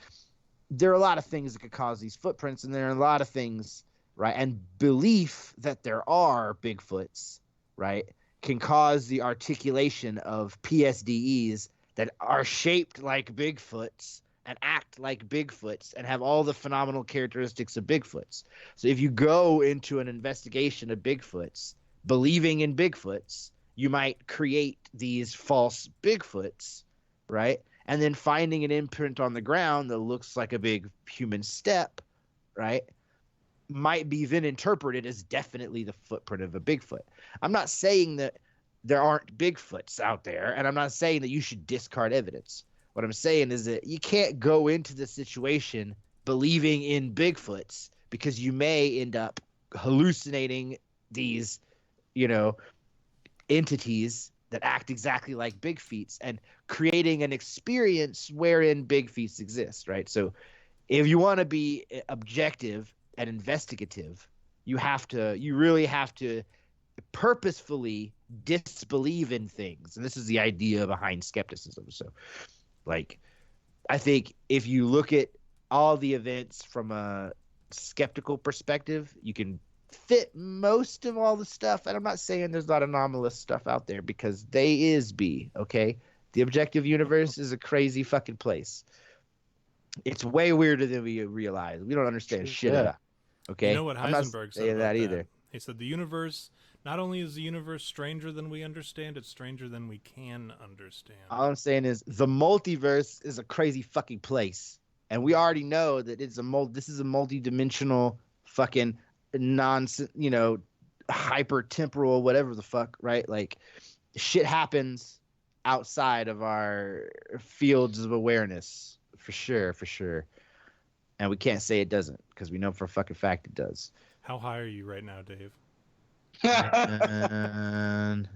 There are a lot of things that could cause these footprints, and there are a lot of things, right? And belief that there are Bigfoots, right, can cause the articulation of PSDEs that are shaped like Bigfoots and act like Bigfoots and have all the phenomenal characteristics of Bigfoots. So if you go into an investigation of Bigfoots, believing in Bigfoots, you might create these false Bigfoots, right? And then finding an imprint on the ground that looks like a big human step, right, might be then interpreted as definitely the footprint of a Bigfoot. I'm not saying that there aren't Bigfoots out there, and I'm not saying that you should discard evidence. What I'm saying is that you can't go into the situation believing in Bigfoots, because you may end up hallucinating these, you know, entities that act exactly like Bigfoots and creating an experience wherein Bigfoots exist, right? So if you want to be objective and investigative, you really have to purposefully disbelieve in things. And this is the idea behind skepticism. So, like, I think if you look at all the events from a skeptical perspective, you can fit most of all the stuff. And I'm not saying there's not anomalous stuff out there, because they is be, okay? The objective universe is a crazy fucking place. It's way weirder than we realize. We don't understand shit about it, okay? You know what Heisenberg said about that either. He said the universe, not only is the universe stranger than we understand, it's stranger than we can understand. All I'm saying is the multiverse is a crazy fucking place. And we already know that this is a multi-dimensional fucking nonsense, hyper temporal, whatever the fuck, right? Like, shit happens outside of our fields of awareness, for sure. And we can't say it doesn't, because we know for a fucking fact it does. How high are you right now, Dave? And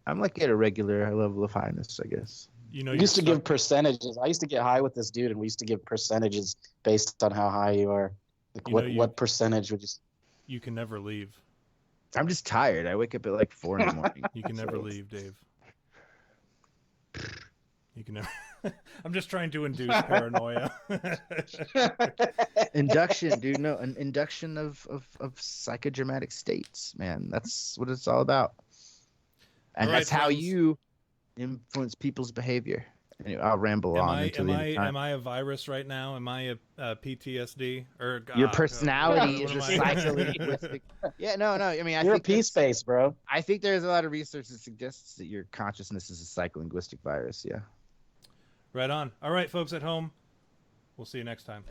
I'm like at a regular level of highness, I guess. We used to give percentages. I used to get high with this dude, and we used to give percentages based on how high you are. Like, what percentage would you? You can never leave. I'm just tired. I wake up at like 4 in the morning. You can never leave, Dave. You can never. I'm just trying to induce paranoia. Induction, dude. No, an induction of psychodramatic states, man. That's what it's all about. And that's how you influence people's behavior. Anyway, I'll ramble on until the end of time. Am I a virus right now? Am I a PTSD? Or your personality is a psycholinguistic. Yeah, no. I mean, you're a P-space, bro. I think there's a lot of research that suggests that your consciousness is a psycholinguistic virus. Yeah. Right on. All right, folks at home. We'll see you next time.